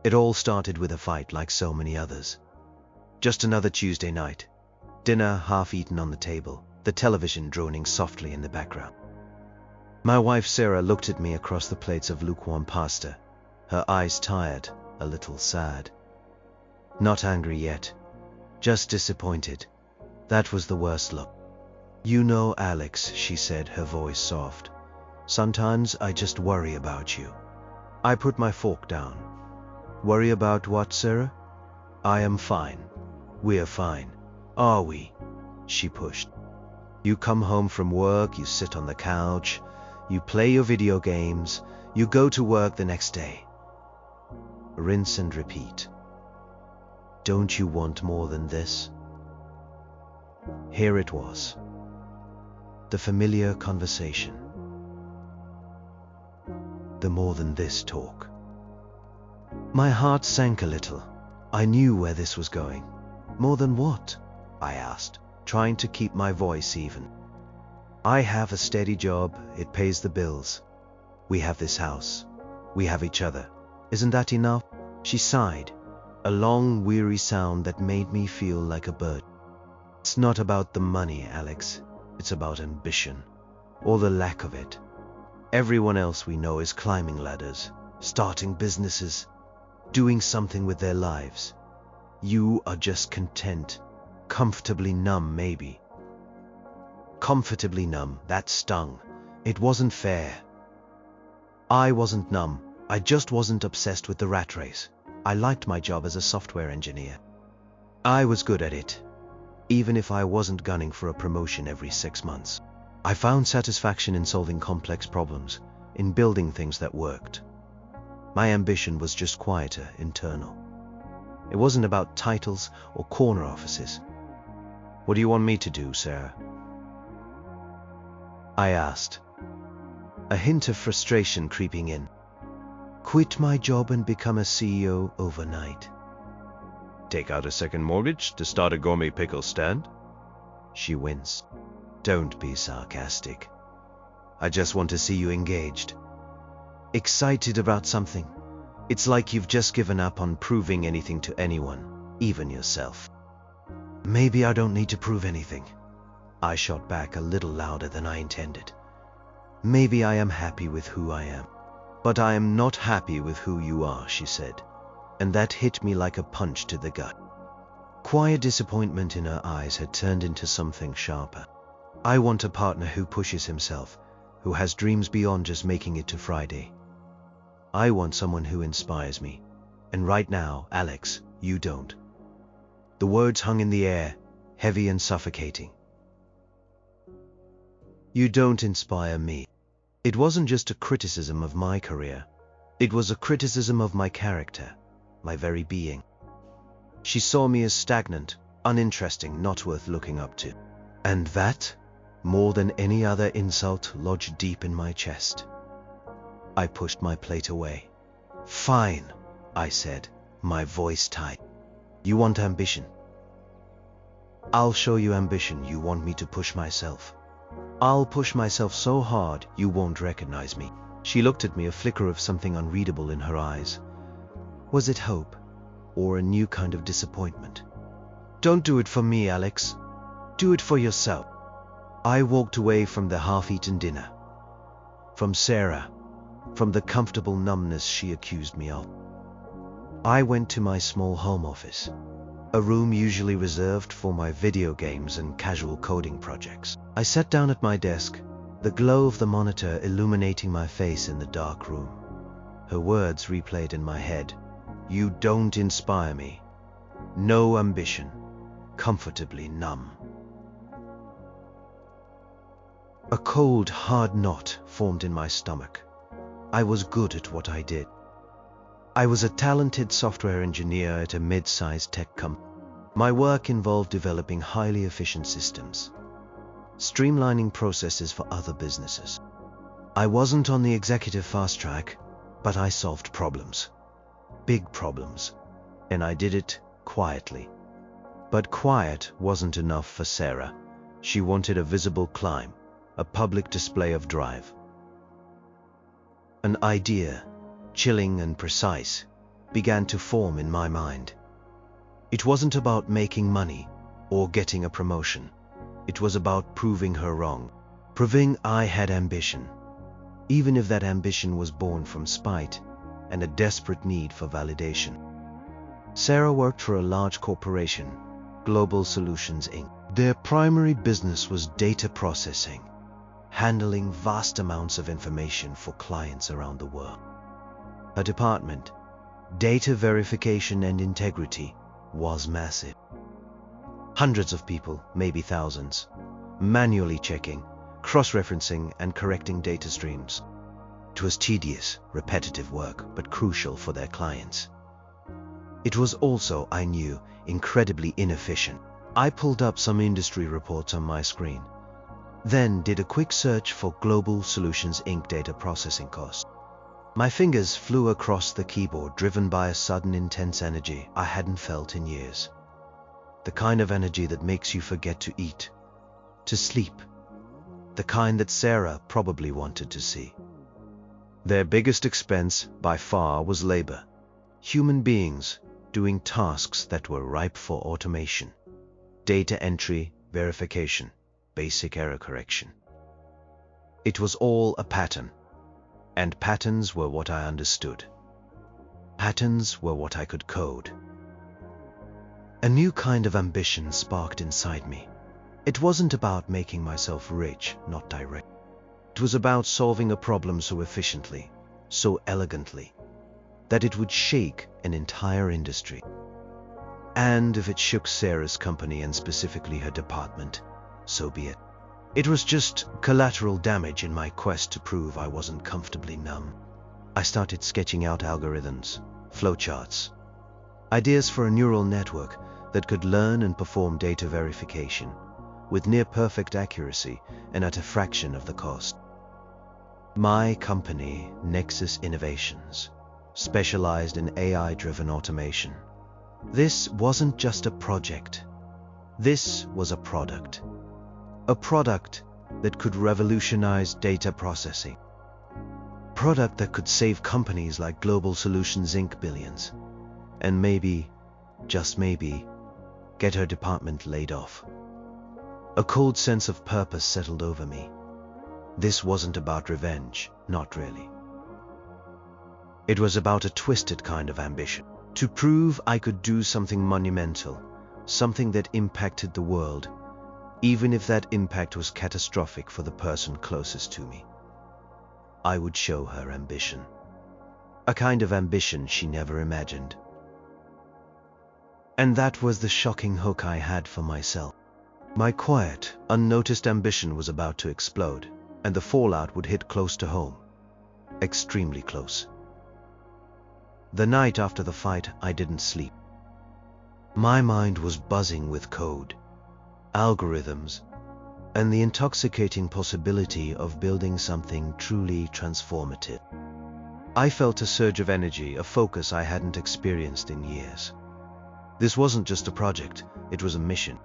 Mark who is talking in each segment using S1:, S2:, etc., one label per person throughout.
S1: It all started with a fight like so many others. Just another Tuesday night. Dinner half-eaten on the table, the television droning softly in the background. My wife Sarah looked at me across the plates of lukewarm pasta, her eyes tired, a little sad. Not angry yet, just disappointed. That was the worst look. "You know, Alex," she said, her voice soft, "sometimes I just worry about you." I put my fork down. "Worry about what, Sarah?" "I am fine. We're fine. Are we?" She pushed. "You come home from work, you sit on the couch, you play your video games, you go to work the next day. Rinse and repeat. Don't you want more than this?" Here it was. The familiar conversation. The more than this talk. My heart sank a little. I knew where this was going. "More than what?" I asked, trying to keep my voice even. "I have a steady job, it pays the bills. We have this house. We have each other. Isn't that enough?" She sighed, a long, weary sound that made me feel like a bird. "It's not about the money, Alex. It's about ambition, or the lack of it. Everyone else we know is climbing ladders, starting businesses, doing something with their lives. You are just content, comfortably numb maybe." Comfortably numb, that stung. It wasn't fair. I wasn't numb, I just wasn't obsessed with the rat race. I liked my job as a software engineer. I was good at it, even if I wasn't gunning for a promotion every 6 months. I found satisfaction in solving complex problems, in building things that worked. My ambition was just quieter, internal. It wasn't about titles or corner offices. "What do you want me to do, Sarah?" I asked, a hint of frustration creeping in. "Quit my job and become a CEO overnight." "Take out a second mortgage to start a gourmet pickle stand?" She winced. "Don't be sarcastic. I just want to see you engaged. Excited about something. It's like you've just given up on proving anything to anyone, even yourself." "Maybe I don't need to prove anything." I shot back a little louder than I intended. "Maybe I am happy with who I am." "But I am not happy with who you are," she said, and that hit me like a punch to the gut. Quiet disappointment in her eyes had turned into something sharper. "I want a partner who pushes himself, who has dreams beyond just making it to Friday. I want someone who inspires me. And right now, Alex, you don't." The words hung in the air, heavy and suffocating. "You don't inspire me." It wasn't just a criticism of my career. It was a criticism of my character, my very being. She saw me as stagnant, uninteresting, not worth looking up to. And that, more than any other insult, lodged deep in my chest. I pushed my plate away. "Fine," I said, my voice tight. "You want ambition? I'll show you ambition. You want me to push myself? I'll push myself so hard you won't recognize me." She looked at me, a flicker of something unreadable in her eyes. Was it hope, or a new kind of disappointment? "Don't do it for me, Alex. Do it for yourself." I walked away from the half-eaten dinner. From Sarah, from the comfortable numbness she accused me of. I went to my small home office, a room usually reserved for my video games and casual coding projects. I sat down at my desk, the glow of the monitor illuminating my face in the dark room. Her words replayed in my head. "You don't inspire me. No ambition. Comfortably numb." A cold, hard knot formed in my stomach. I was good at what I did. I was a talented software engineer at a mid-sized tech company. My work involved developing highly efficient systems, streamlining processes for other businesses. I wasn't on the executive fast track, but I solved problems. Big problems. And I did it quietly. But quiet wasn't enough for Sarah. She wanted a visible climb, a public display of drive. An idea, chilling and precise, began to form in my mind. It wasn't about making money or getting a promotion. It was about proving her wrong, proving I had ambition, even if that ambition was born from spite and a desperate need for validation. Sarah worked for a large corporation, Global Solutions Inc. Their primary business was data processing, handling vast amounts of information for clients around the world. Her department, Data Verification and Integrity, was massive. Hundreds of people, maybe thousands, manually checking, cross-referencing and correcting data streams. It was tedious, repetitive work, but crucial for their clients. It was also, I knew, incredibly inefficient. I pulled up some industry reports on my screen, then did a quick search for Global Solutions Inc. data processing costs. My fingers flew across the keyboard, driven by a sudden intense energy I hadn't felt in years. The kind of energy that makes you forget to eat, to sleep. The kind that Sarah probably wanted to see. Their biggest expense, by far, was labor. Human beings doing tasks that were ripe for automation. Data entry, verification, basic error correction. It was all a pattern. And patterns were what I understood. Patterns were what I could code. A new kind of ambition sparked inside me. It wasn't about making myself rich, not direct. It was about solving a problem so efficiently, so elegantly, that it would shake an entire industry. And if it shook Sarah's company and specifically her department, so be it. It was just collateral damage in my quest to prove I wasn't comfortably numb. I started sketching out algorithms, flowcharts, ideas for a neural network that could learn and perform data verification with near-perfect accuracy and at a fraction of the cost. My company, Nexus Innovations, specialized in AI-driven automation. This wasn't just a project. This was a product. A product that could revolutionize data processing. Product that could save companies like Global Solutions Inc. billions. And maybe, just maybe, get her department laid off. A cold sense of purpose settled over me. This wasn't about revenge, not really. It was about a twisted kind of ambition. To prove I could do something monumental, something that impacted the world, even if that impact was catastrophic for the person closest to me. I would show her ambition. A kind of ambition she never imagined. And that was the shocking hook I had for myself. My quiet, unnoticed ambition was about to explode, and the fallout would hit close to home. Extremely close. The night after the fight, I didn't sleep. My mind was buzzing with code, algorithms, and the intoxicating possibility of building something truly transformative. I felt a surge of energy, a focus I hadn't experienced in years. This wasn't just a project, it was a mission.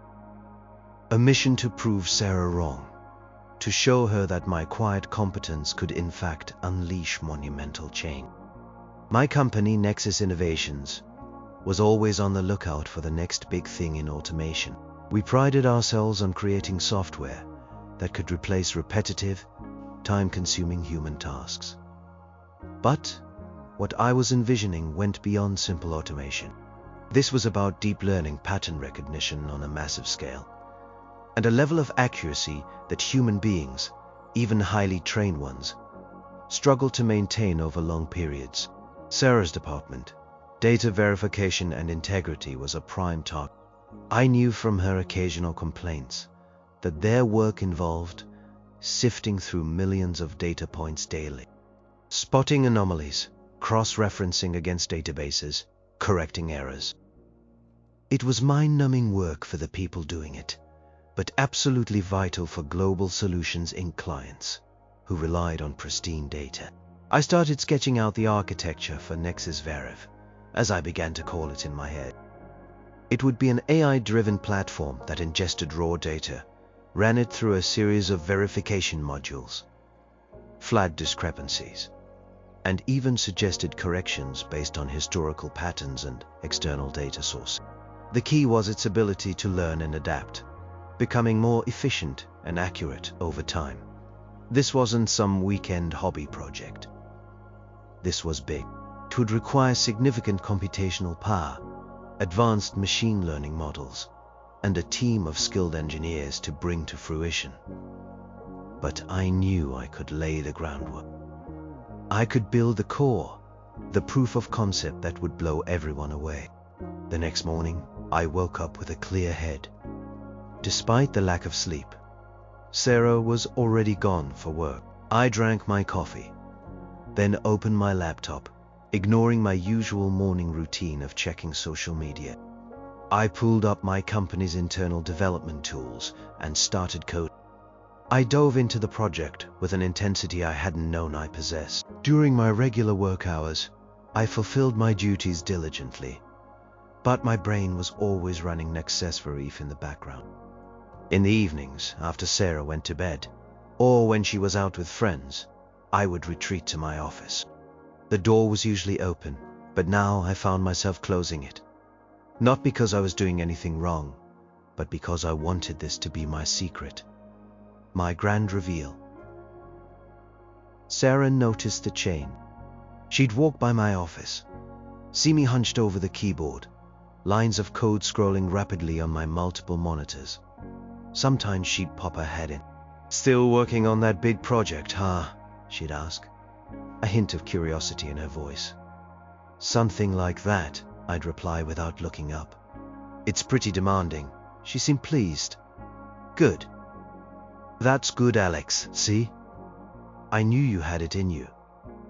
S1: A mission to prove Sarah wrong, to show her that my quiet competence could in fact unleash monumental change. My company, Nexus Innovations, was always on the lookout for the next big thing in automation. We prided ourselves on creating software that could replace repetitive, time-consuming human tasks. But what I was envisioning went beyond simple automation. This was about deep learning, pattern recognition on a massive scale, and a level of accuracy that human beings, even highly trained ones, struggle to maintain over long periods. Sarah's department, Data Verification and Integrity, was a prime target. I knew from her occasional complaints that their work involved sifting through millions of data points daily, spotting anomalies, cross-referencing against databases, correcting errors. It was mind-numbing work for the people doing it, but absolutely vital for Global Solutions Inc. clients who relied on pristine data. I started sketching out the architecture for NexusVerif, as I began to call it in my head. It would be an AI-driven platform that ingested raw data, ran it through a series of verification modules, flagged discrepancies, and even suggested corrections based on historical patterns and external data source. The key was its ability to learn and adapt, becoming more efficient and accurate over time. This wasn't some weekend hobby project. This was big. It would require significant computational power, advanced machine learning models, and a team of skilled engineers to bring to fruition. But I knew I could lay the groundwork. I could build the core, the proof of concept that would blow everyone away. The next morning, I woke up with a clear head. Despite the lack of sleep, Sarah was already gone for work. I drank my coffee, then opened my laptop, ignoring my usual morning routine of checking social media. I pulled up my company's internal development tools and started coding. I dove into the project with an intensity I hadn't known I possessed. During my regular work hours, I fulfilled my duties diligently, but my brain was always running NexusVerif in the background. In the evenings, after Sarah went to bed, or when she was out with friends, I would retreat to my office. The door was usually open, but now I found myself closing it. Not because I was doing anything wrong, but because I wanted this to be my secret. My grand reveal. Sarah noticed the change. She'd walk by my office, see me hunched over the keyboard, lines of code scrolling rapidly on my multiple monitors. Sometimes she'd pop her head in. "Still working on that big project, huh?" she'd ask, a hint of curiosity in her voice. "Something like that," I'd reply without looking up. "It's pretty demanding." She seemed pleased. "Good. That's good, Alex, see? I knew you had it in you."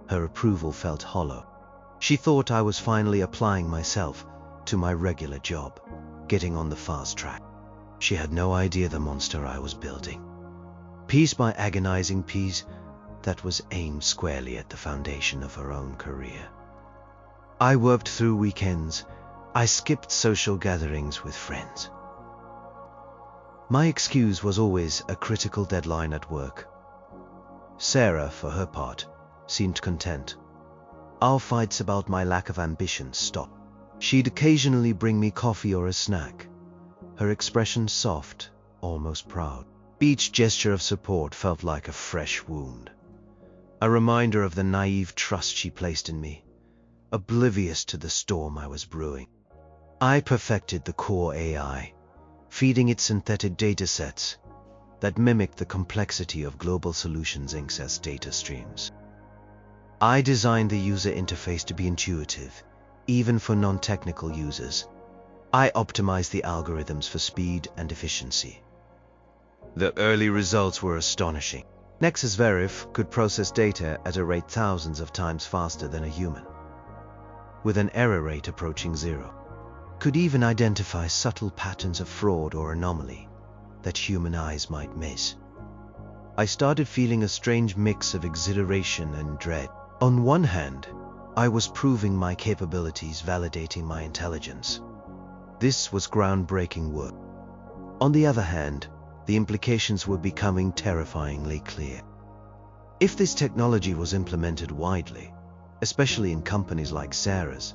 S1: Her approval felt hollow. She thought I was finally applying myself to my regular job, getting on the fast track. She had no idea the monster I was building. Piece by agonizing piece, that was aimed squarely at the foundation of her own career. I worked through weekends. I skipped social gatherings with friends. My excuse was always a critical deadline at work. Sarah, for her part, seemed content. Our fights about my lack of ambition stopped. She'd occasionally bring me coffee or a snack, her expression soft, almost proud. Each gesture of support felt like a fresh wound, a reminder of the naive trust she placed in me, oblivious to the storm I was brewing. I perfected the core AI, feeding it synthetic datasets that mimicked the complexity of Global Solutions Inc.'s data streams. I designed the user interface to be intuitive, even for non-technical users. I optimized the algorithms for speed and efficiency. The early results were astonishing. NexusVerif could process data at a rate thousands of times faster than a human, with an error rate approaching zero. Could even identify subtle patterns of fraud or anomaly that human eyes might miss. I started feeling a strange mix of exhilaration and dread. On one hand, I was proving my capabilities, validating my intelligence. This was groundbreaking work. On the other hand, the implications were becoming terrifyingly clear. If this technology was implemented widely, especially in companies like Sarah's,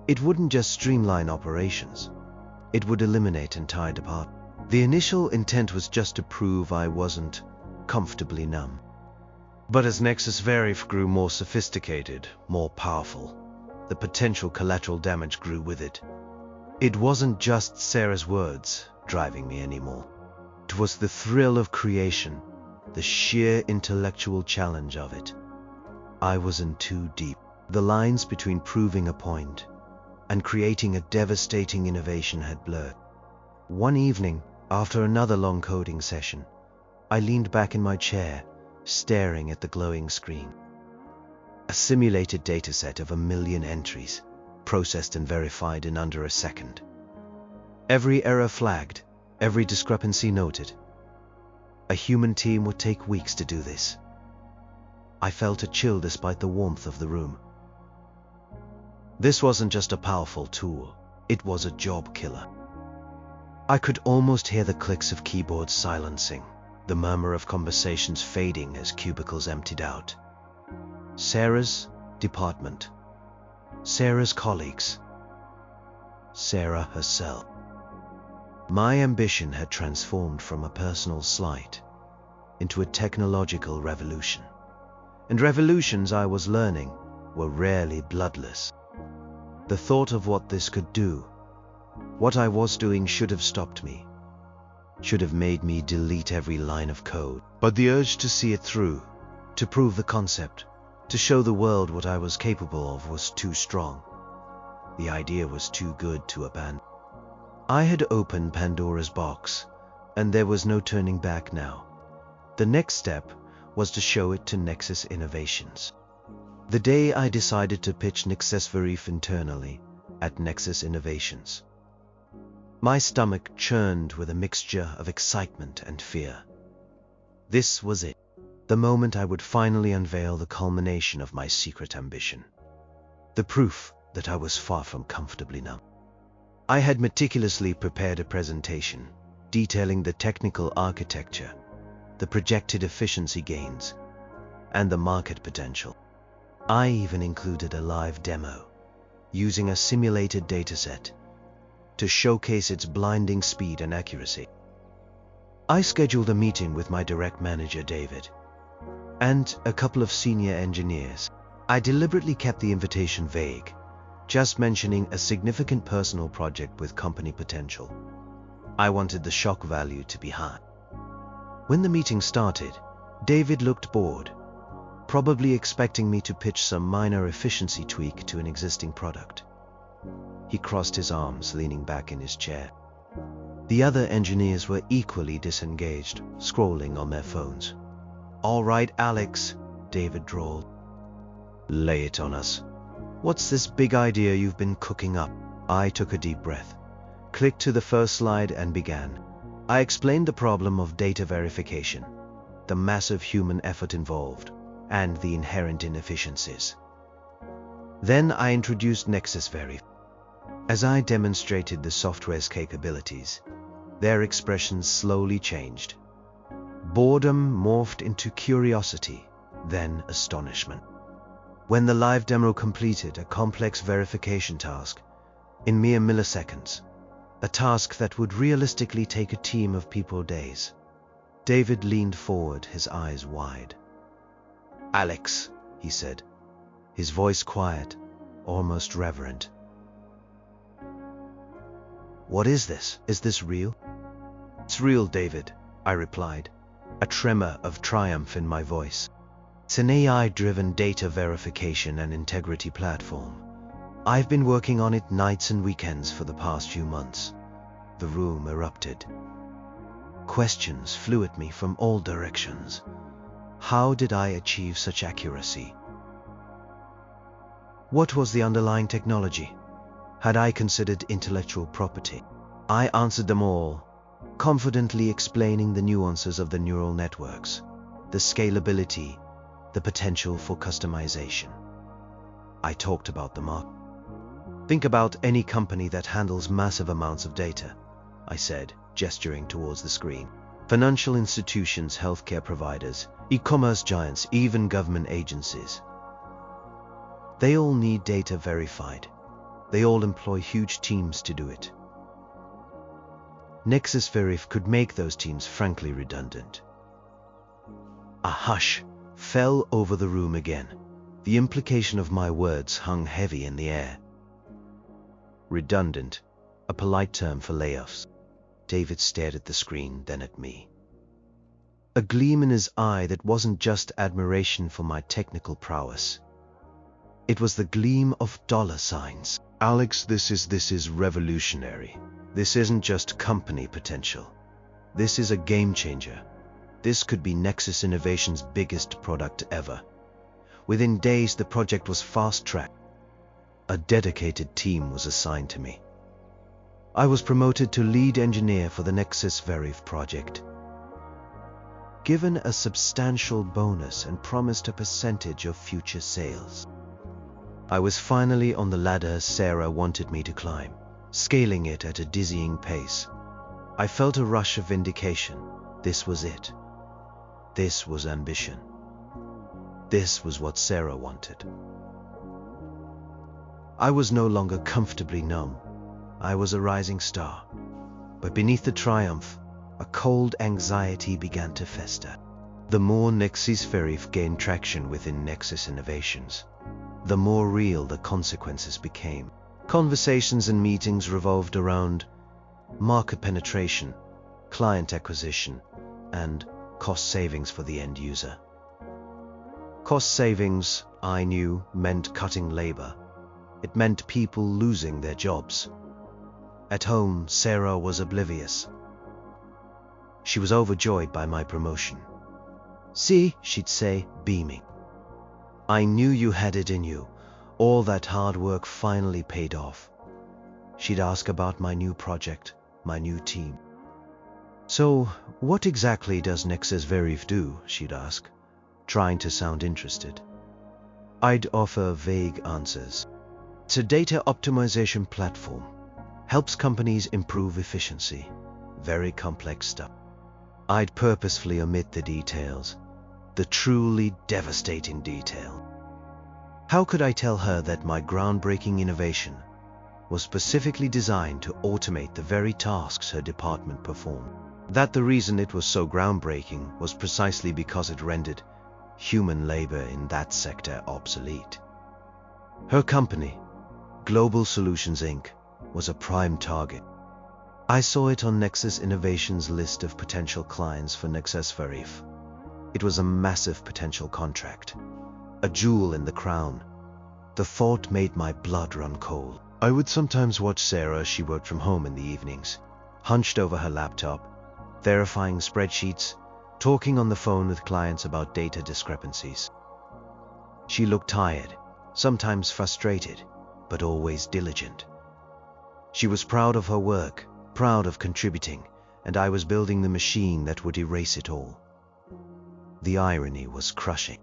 S1: it wouldn't just streamline operations, it would eliminate entire departments. The initial intent was just to prove I wasn't comfortably numb. But as NexusVerif grew more sophisticated, more powerful, the potential collateral damage grew with it. It wasn't just Sarah's words driving me anymore. It was the thrill of creation, the sheer intellectual challenge of it. I was in too deep. The lines between proving a point and creating a devastating innovation had blurred. One evening, after another long coding session, I leaned back in my chair, staring at the glowing screen. A simulated dataset of 1 million entries, processed and verified in under a second. Every error flagged, every discrepancy noted. A human team would take weeks to do this. I felt a chill despite the warmth of the room. This wasn't just a powerful tool, it was a job killer. I could almost hear the clicks of keyboards silencing, the murmur of conversations fading as cubicles emptied out. Sarah's department, Sarah's colleagues, Sarah herself. My ambition had transformed from a personal slight into a technological revolution. And revolutions, I was learning, were rarely bloodless. The thought of what this could do, what I was doing, should have stopped me, should have made me delete every line of code. But the urge to see it through, to prove the concept, to show the world what I was capable of, was too strong. The idea was too good to abandon. I had opened Pandora's box, and there was no turning back now. The next step was to show it to Nexus Innovations. The day I decided to pitch NexusVerif internally at Nexus Innovations, my stomach churned with a mixture of excitement and fear. This was it, the moment I would finally unveil the culmination of my secret ambition, the proof that I was far from comfortably numb. I had meticulously prepared a presentation detailing the technical architecture, the projected efficiency gains, and the market potential. I even included a live demo, using a simulated dataset to showcase its blinding speed and accuracy. I scheduled a meeting with my direct manager, David, and a couple of senior engineers. I deliberately kept the invitation vague, just mentioning a significant personal project with company potential. I wanted the shock value to be high. When the meeting started, David looked bored, probably expecting me to pitch some minor efficiency tweak to an existing product. He crossed his arms, leaning back in his chair. The other engineers were equally disengaged, scrolling on their phones. "All right, Alex," David drawled. "Lay it on us. What's this big idea you've been cooking up?" I took a deep breath, clicked to the first slide, and began. I explained the problem of data verification, the massive human effort involved, and the inherent inefficiencies. Then I introduced NexusVerif. As I demonstrated the software's capabilities, their expressions slowly changed. Boredom morphed into curiosity, then astonishment. When the live demo completed a complex verification task in mere milliseconds, a task that would realistically take a team of people days, David leaned forward, his eyes wide. "Alex," he said, his voice quiet, almost reverent. "What is this? Is this real?" "It's real, David," I replied, a tremor of triumph in my voice. "It's an AI-driven data verification and integrity platform. I've been working on it nights and weekends for the past few months." The room erupted. Questions flew at me from all directions. How did I achieve such accuracy? What was the underlying technology? Had I considered intellectual property? I answered them all, confidently explaining the nuances of the neural networks, the scalability, the potential for customization. I talked about the market. "Think about any company that handles massive amounts of data," I said, gesturing towards the screen. "Financial institutions, healthcare providers, e-commerce giants, even government agencies. They all need data verified. They all employ huge teams to do it. NexusVerif could make those teams frankly redundant." A hush fell over the room again. The implication of my words hung heavy in the air. Redundant, a polite term for layoffs. David stared at the screen, then at me. A gleam in his eye that wasn't just admiration for my technical prowess. It was the gleam of dollar signs. "Alex, this is revolutionary. This isn't just company potential. This is a game changer. This could be Nexus Innovations' biggest product ever." Within days, the project was fast-tracked. A dedicated team was assigned to me. I was promoted to lead engineer for the NexusVerif project, given a substantial bonus and promised a percentage of future sales. I was finally on the ladder Sarah wanted me to climb, scaling it at a dizzying pace. I felt a rush of vindication. This was it. This was ambition. This was what Sarah wanted. I was no longer comfortably numb. I was a rising star. But beneath the triumph, a cold anxiety began to fester. The more NexusVerif gained traction within Nexus Innovations, the more real the consequences became. Conversations and meetings revolved around market penetration, client acquisition, and cost savings for the end user. Cost savings, I knew, meant cutting labor. It meant people losing their jobs. At home, Sarah was oblivious. She was overjoyed by my promotion. "See," she'd say, beaming. "I knew you had it in you. All that hard work finally paid off." She'd ask about my new project, my new team. "So, what exactly does NexusVerif do?" she'd ask, trying to sound interested. I'd offer vague answers. "It's a data optimization platform. Helps companies improve efficiency." Very complex stuff. I'd purposefully omit the details, the truly devastating detail. How could I tell her that my groundbreaking innovation was specifically designed to automate the very tasks her department performed? That the reason it was so groundbreaking was precisely because it rendered human labor in that sector obsolete. Her company, Global Solutions Inc., was a prime target. I saw it on Nexus Innovations' list of potential clients for NexusVerif. It was a massive potential contract, a jewel in the crown. The thought made my blood run cold. I would sometimes watch Sarah as she worked from home in the evenings, hunched over her laptop, verifying spreadsheets, talking on the phone with clients about data discrepancies. She looked tired, sometimes frustrated, but always diligent. She was proud of her work, proud of contributing, and I was building the machine that would erase it all. The irony was crushing.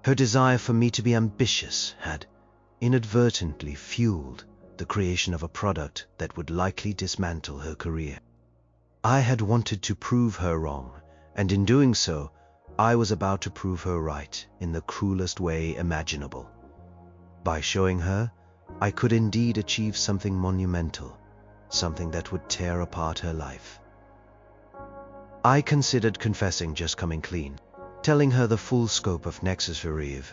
S1: Her desire for me to be ambitious had inadvertently fueled the creation of a product that would likely dismantle her career. I had wanted to prove her wrong, and in doing so, I was about to prove her right in the cruelest way imaginable. By showing her, I could indeed achieve something monumental, something that would tear apart her life. I considered confessing, just coming clean, telling her the full scope of NexusVerif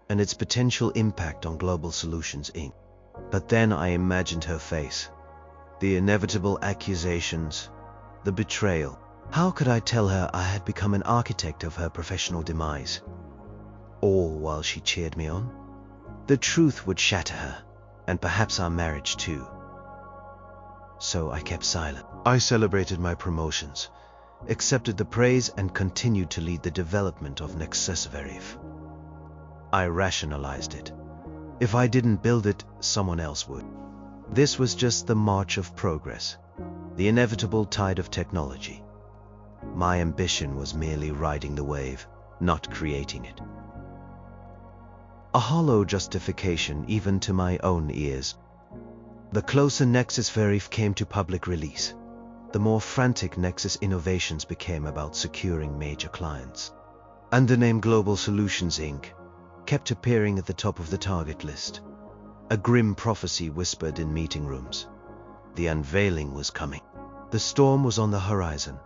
S1: and its potential impact on Global Solutions Inc. But then I imagined her face, the inevitable accusations, the betrayal. How could I tell her I had become an architect of her professional demise, all while she cheered me on? The truth would shatter her, and perhaps our marriage too. So I kept silent. I celebrated my promotions, accepted the praise, and continued to lead the development of NexusVerif. I rationalized it. If I didn't build it, someone else would. This was just the march of progress, the inevitable tide of technology. My ambition was merely riding the wave, not creating it. A hollow justification even to my own ears. The closer NexusVerif came to public release, the more frantic Nexus Innovations became about securing major clients. And the name Global Solutions Inc. kept appearing at the top of the target list. A grim prophecy whispered in meeting rooms. The unveiling was coming. The storm was on the horizon,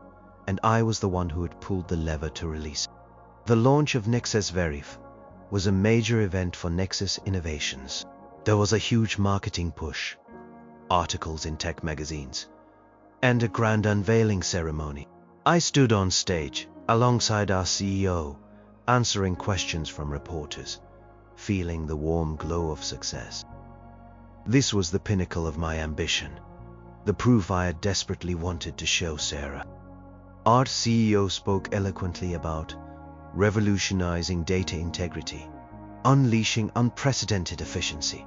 S1: and I was the one who had pulled the lever to release it. The launch of NexusVerif was a major event for Nexus Innovations. There was a huge marketing push, articles in tech magazines, and a grand unveiling ceremony. I stood on stage, alongside our CEO, answering questions from reporters, feeling the warm glow of success. This was the pinnacle of my ambition, the proof I had desperately wanted to show Sarah. Our CEO spoke eloquently about revolutionizing data integrity, unleashing unprecedented efficiency,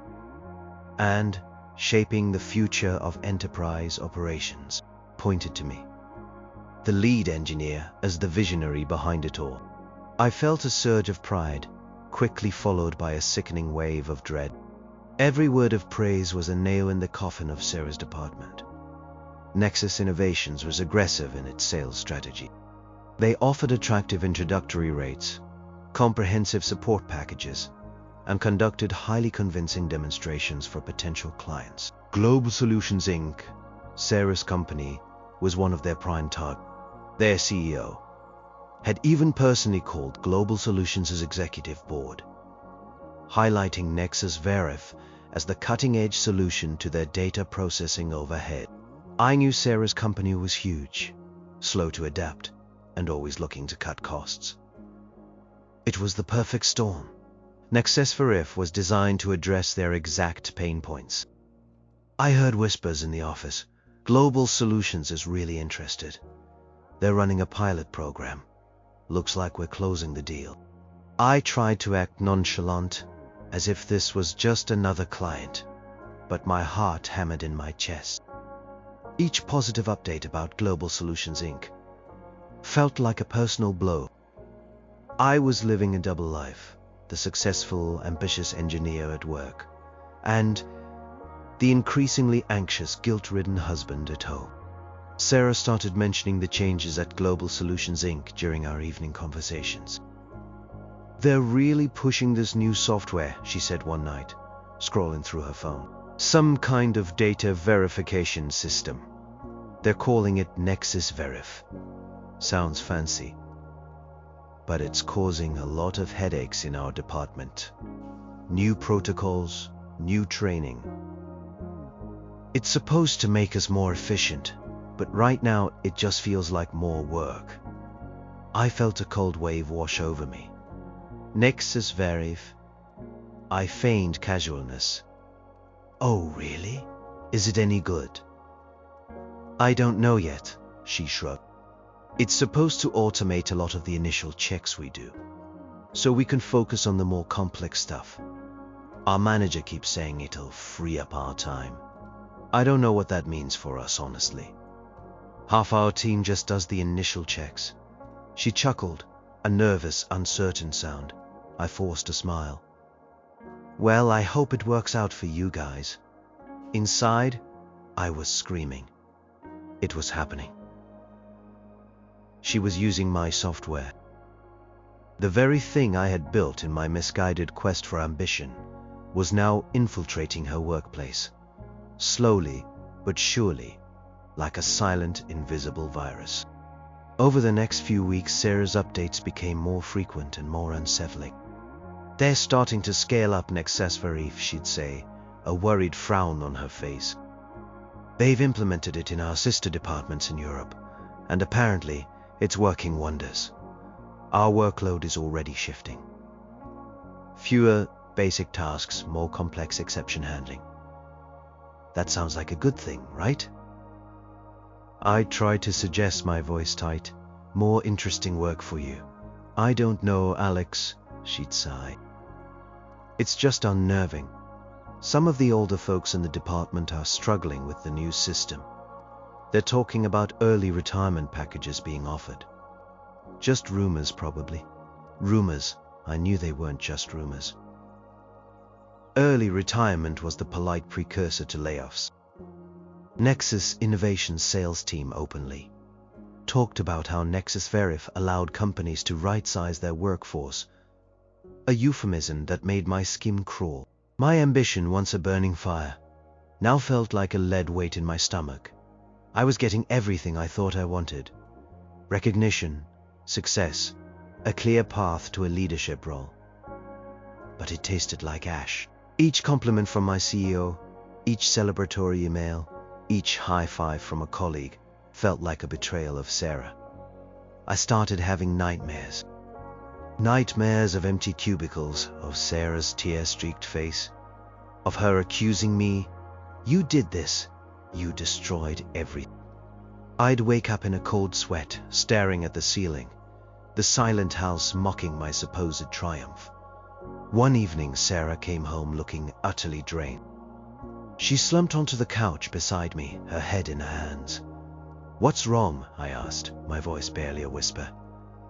S1: and shaping the future of enterprise operations. Pointed to me, the lead engineer, as the visionary behind it all. I felt a surge of pride, quickly followed by a sickening wave of dread. Every word of praise was a nail in the coffin of Sarah's department. Nexus Innovations was aggressive in its sales strategy. They offered attractive introductory rates, comprehensive support packages, and conducted highly convincing demonstrations for potential clients. Global Solutions Inc., Sarah's company, was one of their prime targets. Their CEO had even personally called Global Solutions' executive board, highlighting NexusVerif as the cutting-edge solution to their data processing overhead. I knew Sarah's company was huge, slow to adapt, and always looking to cut costs. It was the perfect storm. NexusVerif was designed to address their exact pain points. I heard whispers in the office. Global Solutions is really interested. They're running a pilot program. Looks like we're closing the deal. I tried to act nonchalant, as if this was just another client, but my heart hammered in my chest. Each positive update about Global Solutions Inc. felt like a personal blow. I was living a double life, the successful, ambitious engineer at work, and the increasingly anxious, guilt-ridden husband at home. Sarah started mentioning the changes at Global Solutions Inc. during our evening conversations. "They're really pushing this new software," she said one night, scrolling through her phone. "Some kind of data verification system. They're calling it NexusVerif. Sounds fancy, but it's causing a lot of headaches in our department. New protocols, new training. It's supposed to make us more efficient, but right now it just feels like more work." I felt a cold wave wash over me. NexusVerif? I feigned casualness. "Oh, really? Is it any good?" "I don't know yet," she shrugged. "It's supposed to automate a lot of the initial checks we do, so we can focus on the more complex stuff. Our manager keeps saying it'll free up our time. I don't know what that means for us, honestly. Half our team just does the initial checks." She chuckled, a nervous, uncertain sound. I forced a smile. "Well, I hope it works out for you guys." Inside, I was screaming. It was happening. She was using my software. The very thing I had built in my misguided quest for ambition was now infiltrating her workplace. Slowly but surely, like a silent, invisible virus. Over the next few weeks, Sarah's updates became more frequent and more unsettling. "They're starting to scale up NexusVerif," she'd say, a worried frown on her face. "They've implemented it in our sister departments in Europe, and apparently it's working wonders. Our workload is already shifting. Fewer basic tasks, more complex exception handling. That sounds like a good thing, right?" I tried to suggest, my voice tight. "More interesting work for you." "I don't know, Alex," she'd sigh. "It's just unnerving. Some of the older folks in the department are struggling with the new system. They're talking about early retirement packages being offered." Just rumors, probably. Rumors. I knew they weren't just rumors. Early retirement was the polite precursor to layoffs. Nexus Innovation's sales team openly talked about how NexusVerif allowed companies to right-size their workforce, a euphemism that made my skin crawl. My ambition, once a burning fire, now felt like a lead weight in my stomach. I was getting everything I thought I wanted. Recognition, success, a clear path to a leadership role. But it tasted like ash. Each compliment from my CEO, each celebratory email, each high five from a colleague felt like a betrayal of Sarah. I started having nightmares. Nightmares of empty cubicles, of Sarah's tear-streaked face, of her accusing me, "You did this, you destroyed everything." I'd wake up in a cold sweat, staring at the ceiling, the silent house mocking my supposed triumph. One evening, Sarah came home looking utterly drained. She slumped onto the couch beside me, her head in her hands. "What's wrong?" I asked, my voice barely a whisper.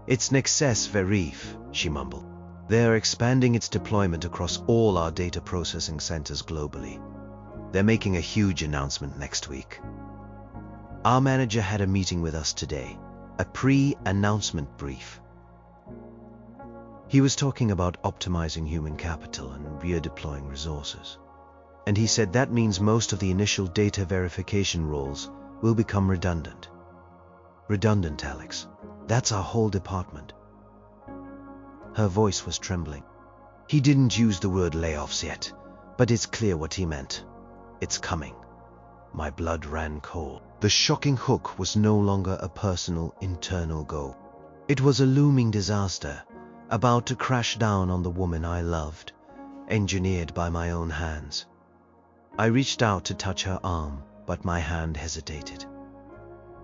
S1: "It's NexusVerif," she mumbled. "They're expanding its deployment across all our data processing centers globally. They're making a huge announcement next week. Our manager had a meeting with us today, a pre-announcement brief. He was talking about optimizing human capital and redeploying resources. And he said that means most of the initial data verification roles will become redundant. Redundant, Alex. That's our whole department. Her voice was trembling. He didn't use the word layoffs yet, but it's clear what he meant. It's coming. My blood ran cold. The shocking hook was no longer a personal, internal goal. It was a looming disaster, about to crash down on the woman I loved, engineered by my own hands. I reached out to touch her arm, but my hand hesitated.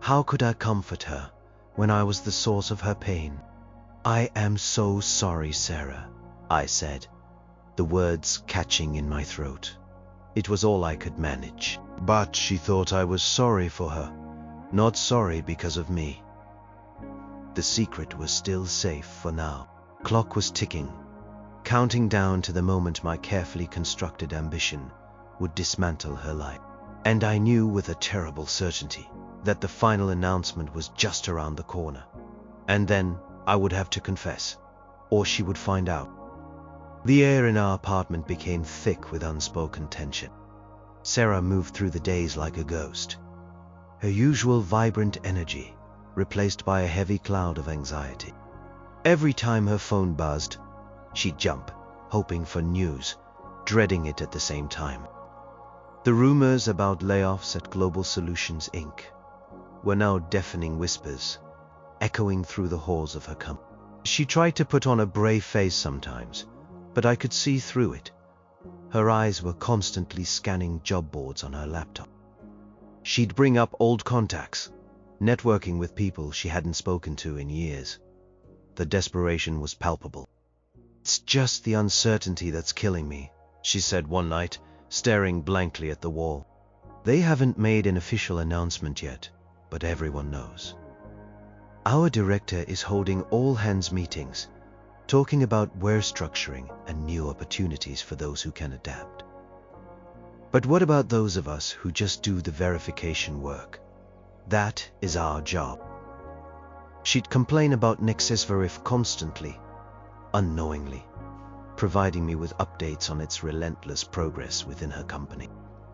S1: How could I comfort her when I was the source of her pain? "I am so sorry, Sarah," I said, the words catching in my throat. It was all I could manage. But she thought I was sorry for her, not sorry because of me. The secret was still safe for now. Clock was ticking, counting down to the moment my carefully constructed ambition would dismantle her life. And I knew with a terrible certainty that the final announcement was just around the corner. And then I would have to confess, or she would find out. The air in our apartment became thick with unspoken tension. Sarah moved through the days like a ghost, her usual vibrant energy replaced by a heavy cloud of anxiety. Every time her phone buzzed, she'd jump, hoping for news, dreading it at the same time. The rumors about layoffs at Global Solutions Inc. were now deafening whispers, echoing through the halls of her company. She tried to put on a brave face sometimes, but I could see through it. Her eyes were constantly scanning job boards on her laptop. She'd bring up old contacts, networking with people she hadn't spoken to in years. The desperation was palpable. "It's just the uncertainty that's killing me," she said one night, staring blankly at the wall. "They haven't made an official announcement yet, but everyone knows. Our director is holding all-hands meetings, talking about where structuring and new opportunities for those who can adapt. But what about those of us who just do the verification work? That is our job." She'd complain about NexusVerif constantly, unknowingly, providing me with updates on its relentless progress within her company.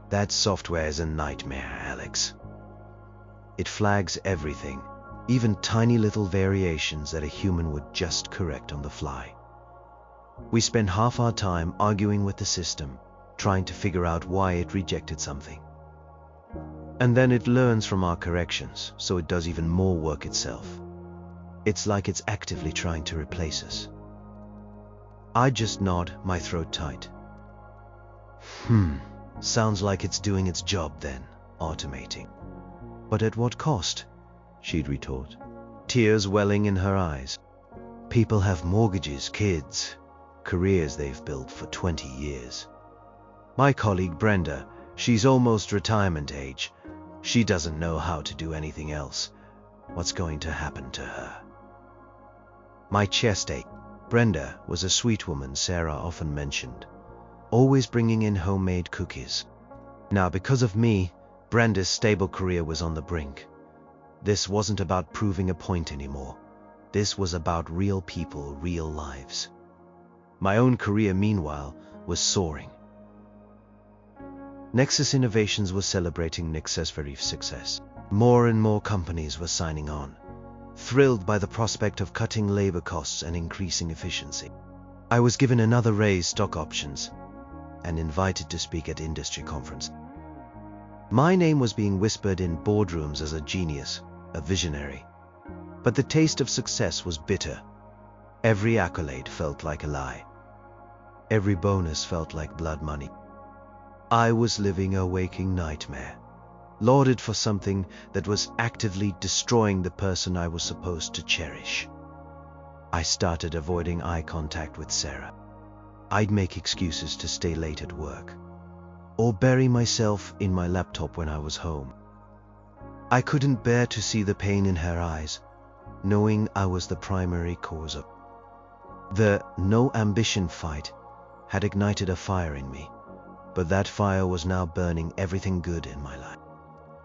S1: "That software is a nightmare, Alex. It flags everything, even tiny little variations that a human would just correct on the fly. We spend half our time arguing with the system, trying to figure out why it rejected something. And then it learns from our corrections, so it does even more work itself. It's like it's actively trying to replace us." I just nod, my throat tight. Sounds like it's doing its job then, automating. "But at what cost?" she'd retort, tears welling in her eyes. "People have mortgages, kids, careers they've built for 20 years. My colleague Brenda, she's almost retirement age. She doesn't know how to do anything else. What's going to happen to her?" My chest ached. Brenda was a sweet woman Sarah often mentioned, always bringing in homemade cookies. Now, because of me, Brenda's stable career was on the brink. This wasn't about proving a point anymore. This was about real people, real lives. My own career, meanwhile, was soaring. Nexus Innovations was celebrating NexusVerif's success. More and more companies were signing on, thrilled by the prospect of cutting labor costs and increasing efficiency. I was given another raise, stock options, and invited to speak at industry conference. My name was being whispered in boardrooms as a genius, a visionary. But the taste of success was bitter. Every accolade felt like a lie. Every bonus felt like blood money. I was living a waking nightmare, lauded for something that was actively destroying the person I was supposed to cherish. I started avoiding eye contact with Sarah. I'd make excuses to stay late at work, or bury myself in my laptop when I was home. I couldn't bear to see the pain in her eyes, knowing I was the primary cause of. The no ambition fight had ignited a fire in me, but that fire was now burning everything good in my life.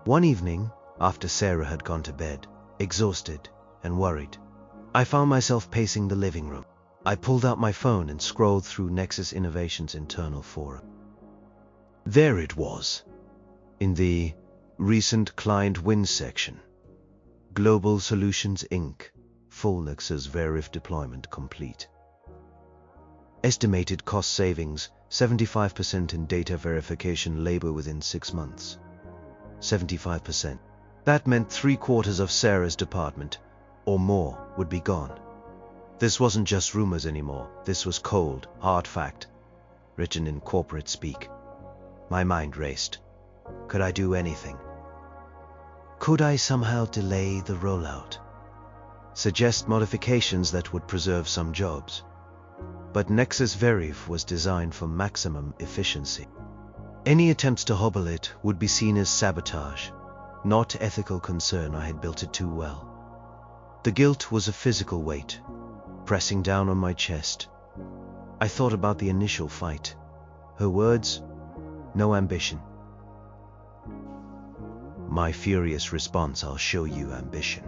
S1: One evening, after Sarah had gone to bed, exhausted and worried, I found myself pacing the living room. I pulled out my phone and scrolled through Nexus Innovation's internal forum. There it was, in the recent client wins section. Global Solutions Inc. Full NexusVerif deployment complete. Estimated cost savings 75% in data verification labor within 6 months. 75%. That meant 3/4 of Sarah's department, or more, would be gone. This wasn't just rumors anymore. This was cold, hard fact, written in corporate speak. My mind raced. Could I do anything? Could I somehow delay the rollout? Suggest modifications that would preserve some jobs? But NexusVerif was designed for maximum efficiency. Any attempts to hobble it would be seen as sabotage, not ethical concern. I had built it too well. The guilt was a physical weight, pressing down on my chest. I thought about the initial fight. Her words, no ambition. My furious response, I'll show you ambition.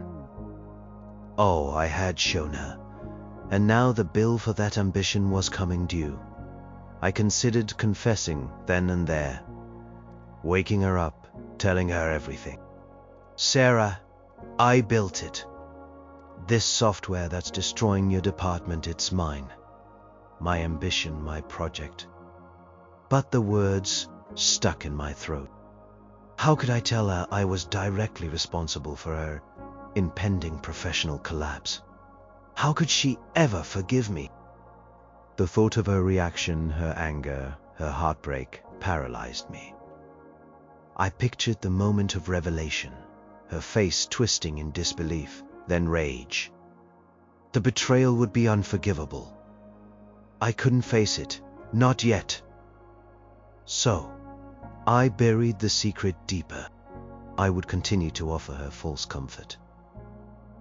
S1: Oh, I had shown her. And now the bill for that ambition was coming due. I considered confessing then and there, waking her up, telling her everything. Sarah, I built it. This software that's destroying your department, it's mine. My ambition, my project. But the words stuck in my throat. How could I tell her I was directly responsible for her impending professional collapse? How could she ever forgive me? The thought of her reaction, her anger, her heartbreak paralyzed me. I pictured the moment of revelation, her face twisting in disbelief, then rage. The betrayal would be unforgivable. I couldn't face it, not yet. So, I buried the secret deeper. I would continue to offer her false comfort,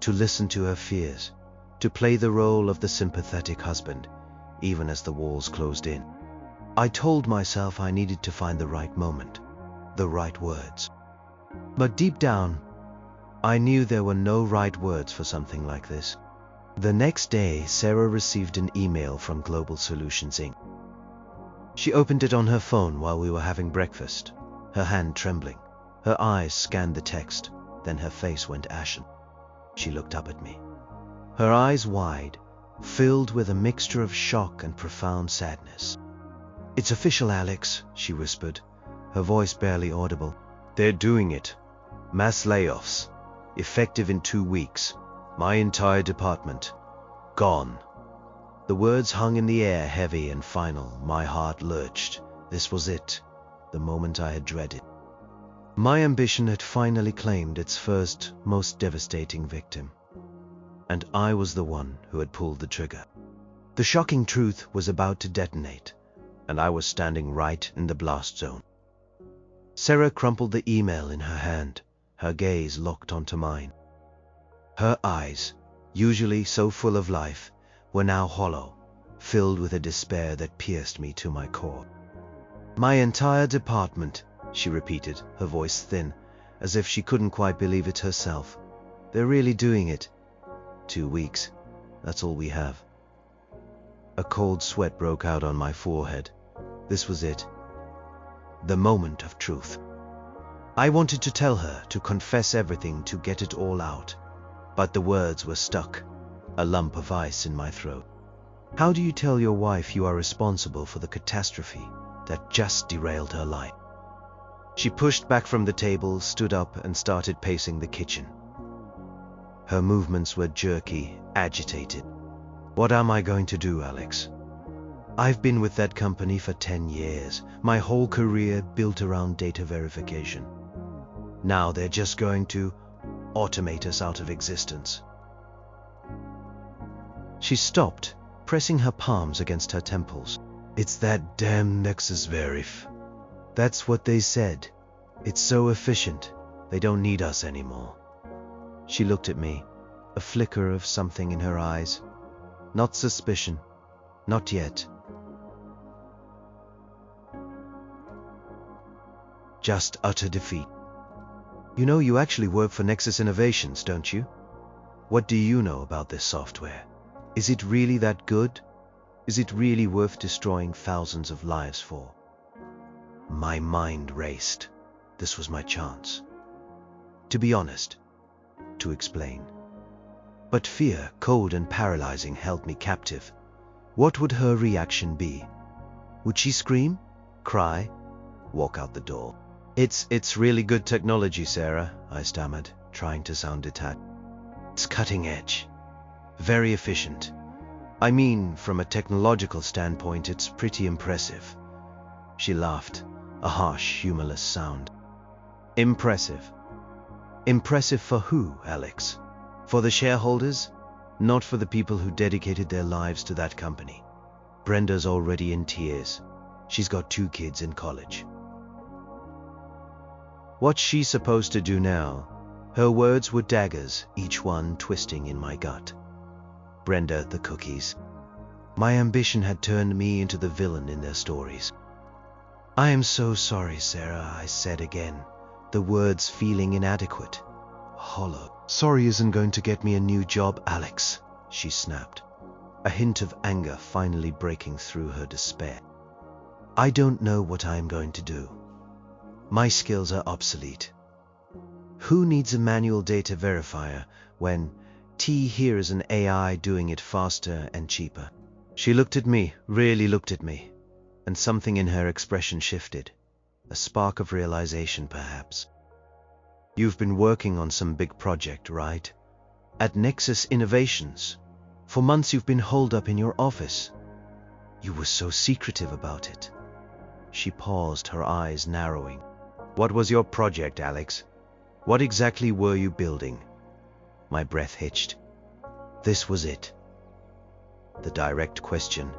S1: to listen to her fears, to play the role of the sympathetic husband, even as the walls closed in. I told myself I needed to find the right moment, the right words. But deep down, I knew there were no right words for something like this. The next day, Sarah received an email from Global Solutions Inc. She opened it on her phone while we were having breakfast, her hand trembling. Her eyes scanned the text, then her face went ashen. She looked up at me, her eyes wide, filled with a mixture of shock and profound sadness. It's official, Alex, she whispered, her voice barely audible. They're doing it. Mass layoffs. Effective in 2 weeks. My entire department. Gone. The words hung in the air, heavy and final. My heart lurched. This was it, the moment I had dreaded. My ambition had finally claimed its first, most devastating victim. And I was the one who had pulled the trigger. The shocking truth was about to detonate, and I was standing right in the blast zone. Sarah crumpled the email in her hand, her gaze locked onto mine. Her eyes, usually so full of life, were now hollow, filled with a despair that pierced me to my core. My entire department, she repeated, her voice thin, as if she couldn't quite believe it herself. They're really doing it. 2 weeks, that's all we have. A cold sweat broke out on my forehead. This was it. The moment of truth. I wanted to tell her, to confess everything, to get it all out. But the words were stuck, a lump of ice in my throat. How do you tell your wife you are responsible for the catastrophe that just derailed her life? She pushed back from the table, stood up, and started pacing the kitchen. Her movements were jerky, agitated. What am I going to do, Alex? I've been with that company for 10 years, my whole career built around data verification. Now they're just going to automate us out of existence. She stopped, pressing her palms against her temples. It's that damn NexusVerif. That's what they said. It's so efficient. They don't need us anymore. She looked at me, a flicker of something in her eyes. Not suspicion. Not yet. Just utter defeat. You know, you actually work for Nexus Innovations, don't you? What do you know about this software? Is it really that good? Is it really worth destroying thousands of lives for? My mind raced. This was my chance. To be honest, to explain. But fear, cold and paralyzing, held me captive. What would her reaction be? Would she scream? Cry? Walk out the door? It's really good technology, Sarah, I stammered, trying to sound detached. It's cutting edge. Very efficient. I mean, from a technological standpoint, it's pretty impressive. She laughed, a harsh, humorless sound. Impressive. Impressive for who, Alex? For the shareholders? Not for the people who dedicated their lives to that company. Brenda's already in tears. She's got 2 kids in college. What's she supposed to do now? Her words were daggers, each one twisting in my gut. Brenda, the cookies. My ambition had turned me into the villain in their stories. I am so sorry, Sarah, I said again, the words feeling inadequate, hollow. Sorry isn't going to get me a new job, Alex, she snapped, a hint of anger finally breaking through her despair. I don't know what I am going to do. My skills are obsolete. Who needs a manual data verifier when here is an AI doing it faster and cheaper? She looked at me, really looked at me, and something in her expression shifted. A spark of realization, perhaps. You've been working on some big project, right? At Nexus Innovations. For months you've been holed up in your office. You were so secretive about it. She paused, her eyes narrowing. What was your project, Alex? What exactly were you building? My breath hitched. This was it. The direct question.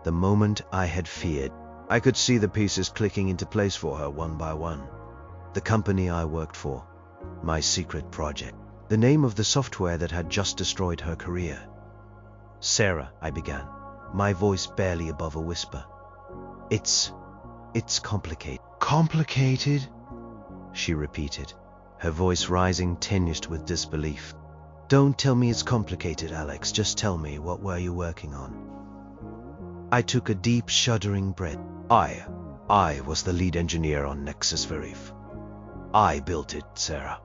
S1: The moment I had feared. I could see the pieces clicking into place for her one by one. The company I worked for. My secret project. The name of the software that had just destroyed her career. Sarah, I began, my voice barely above a whisper. It's complicated. Complicated? She repeated, her voice rising, tinged with disbelief. Don't tell me it's complicated, Alex. Just tell me, what were you working on? I took a deep, shuddering breath. I was the lead engineer on NexusVerif. I built it, Sarah.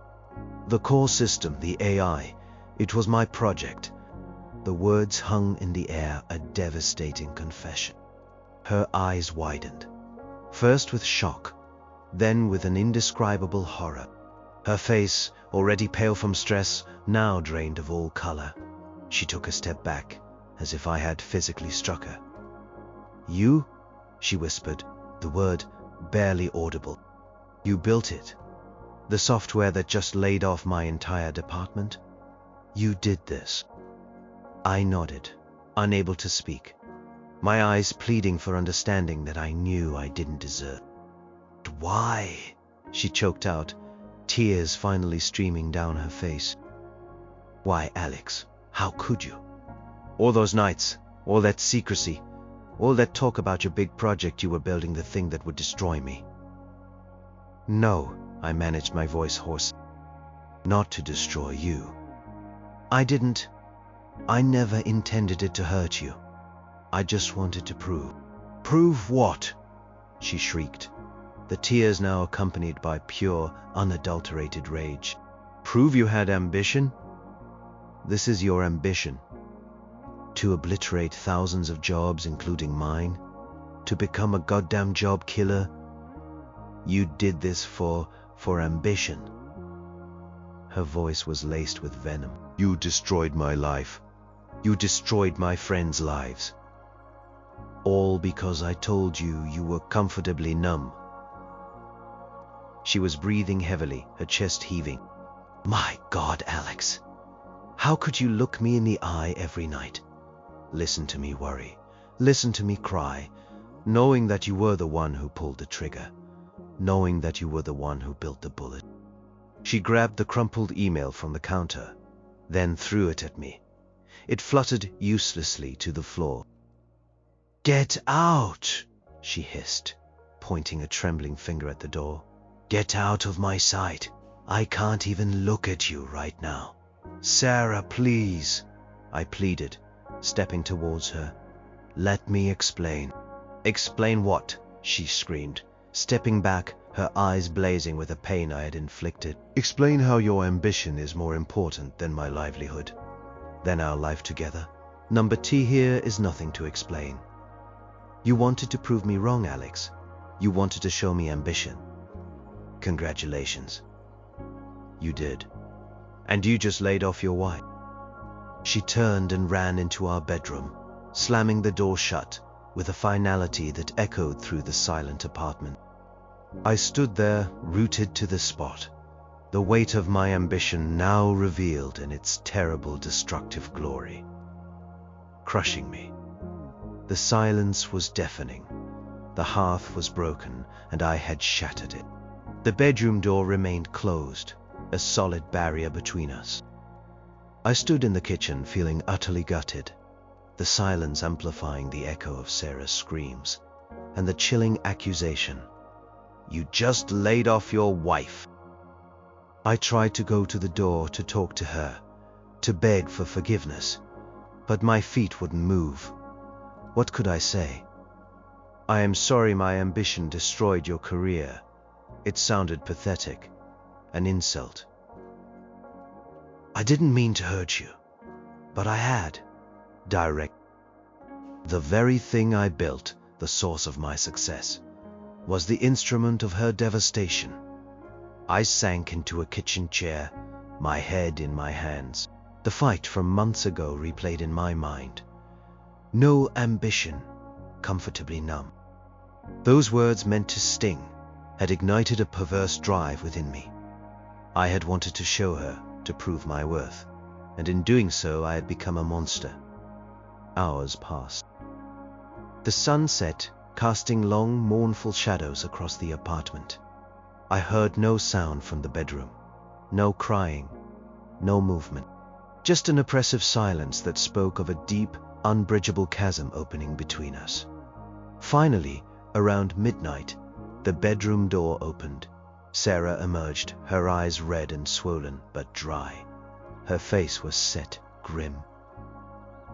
S1: The core system, the AI, it was my project. The words hung in the air, a devastating confession. Her eyes widened, first with shock, then with an indescribable horror. Her face, already pale from stress, now drained of all color. She took a step back, as if I had physically struck her. You? She whispered, the word barely audible. You built it? The software that just laid off my entire department? You did this? I nodded, unable to speak, my eyes pleading for understanding that I knew I didn't deserve. Why? She choked out, tears finally streaming down her face. Why, Alex? How could you? All those nights, all that secrecy, all that talk about your big project you were building, the thing that would destroy me. No, I managed, my voice hoarse. Not to destroy you. I never intended it to hurt you. I just wanted to prove. Prove what? She shrieked, the tears now accompanied by pure, unadulterated rage. Prove you had ambition? This is your ambition. To obliterate thousands of jobs, including mine? To become a goddamn job killer? You did this for ambition. Her voice was laced with venom. You destroyed my life. You destroyed my friends' lives. All because I told you you were comfortably numb. She was breathing heavily, her chest heaving. My God, Alex. How could you look me in the eye every night? Listen to me worry. Listen to me cry, knowing that you were the one who pulled the trigger. Knowing that you were the one who built the bullet. She grabbed the crumpled email from the counter, then threw it at me. It fluttered uselessly to the floor. Get out, she hissed, pointing a trembling finger at the door. Get out of my sight. I can't even look at you right now. Sarah, please, I pleaded, stepping towards her. "Let me explain." "Explain what?" she screamed, stepping back, her eyes blazing with the pain I had inflicted. "Explain how your ambition is more important than my livelihood, than our life together. Number T here is nothing to explain. You wanted to prove me wrong, Alex. You wanted to show me ambition. Congratulations. You did. And you just laid off your wife." She turned and ran into our bedroom, slamming the door shut with a finality that echoed through the silent apartment. I stood there, rooted to the spot, the weight of my ambition now revealed in its terrible destructive glory, crushing me. The silence was deafening. The hearth was broken, and I had shattered it. The bedroom door remained closed, a solid barrier between us. I stood in the kitchen feeling utterly gutted, the silence amplifying the echo of Sarah's screams, and the chilling accusation, "You just laid off your wife." I tried to go to the door to talk to her, to beg for forgiveness, but my feet wouldn't move. What could I say? "I am sorry my ambition destroyed your career." It sounded pathetic, an insult. "I didn't mean to hurt you, but I had." Direct. The very thing I built, the source of my success, was the instrument of her devastation. I sank into a kitchen chair, my head in my hands. The fight from months ago replayed in my mind. No ambition, comfortably numb. Those words meant to sting, had ignited a perverse drive within me. I had wanted to show her, to prove my worth, and in doing so I had become a monster. Hours passed. The sun set, casting long, mournful shadows across the apartment. I heard no sound from the bedroom, no crying, no movement, just an oppressive silence that spoke of a deep, unbridgeable chasm opening between us. Finally, around midnight, the bedroom door opened. Sarah emerged, her eyes red and swollen, but dry. Her face was set, grim.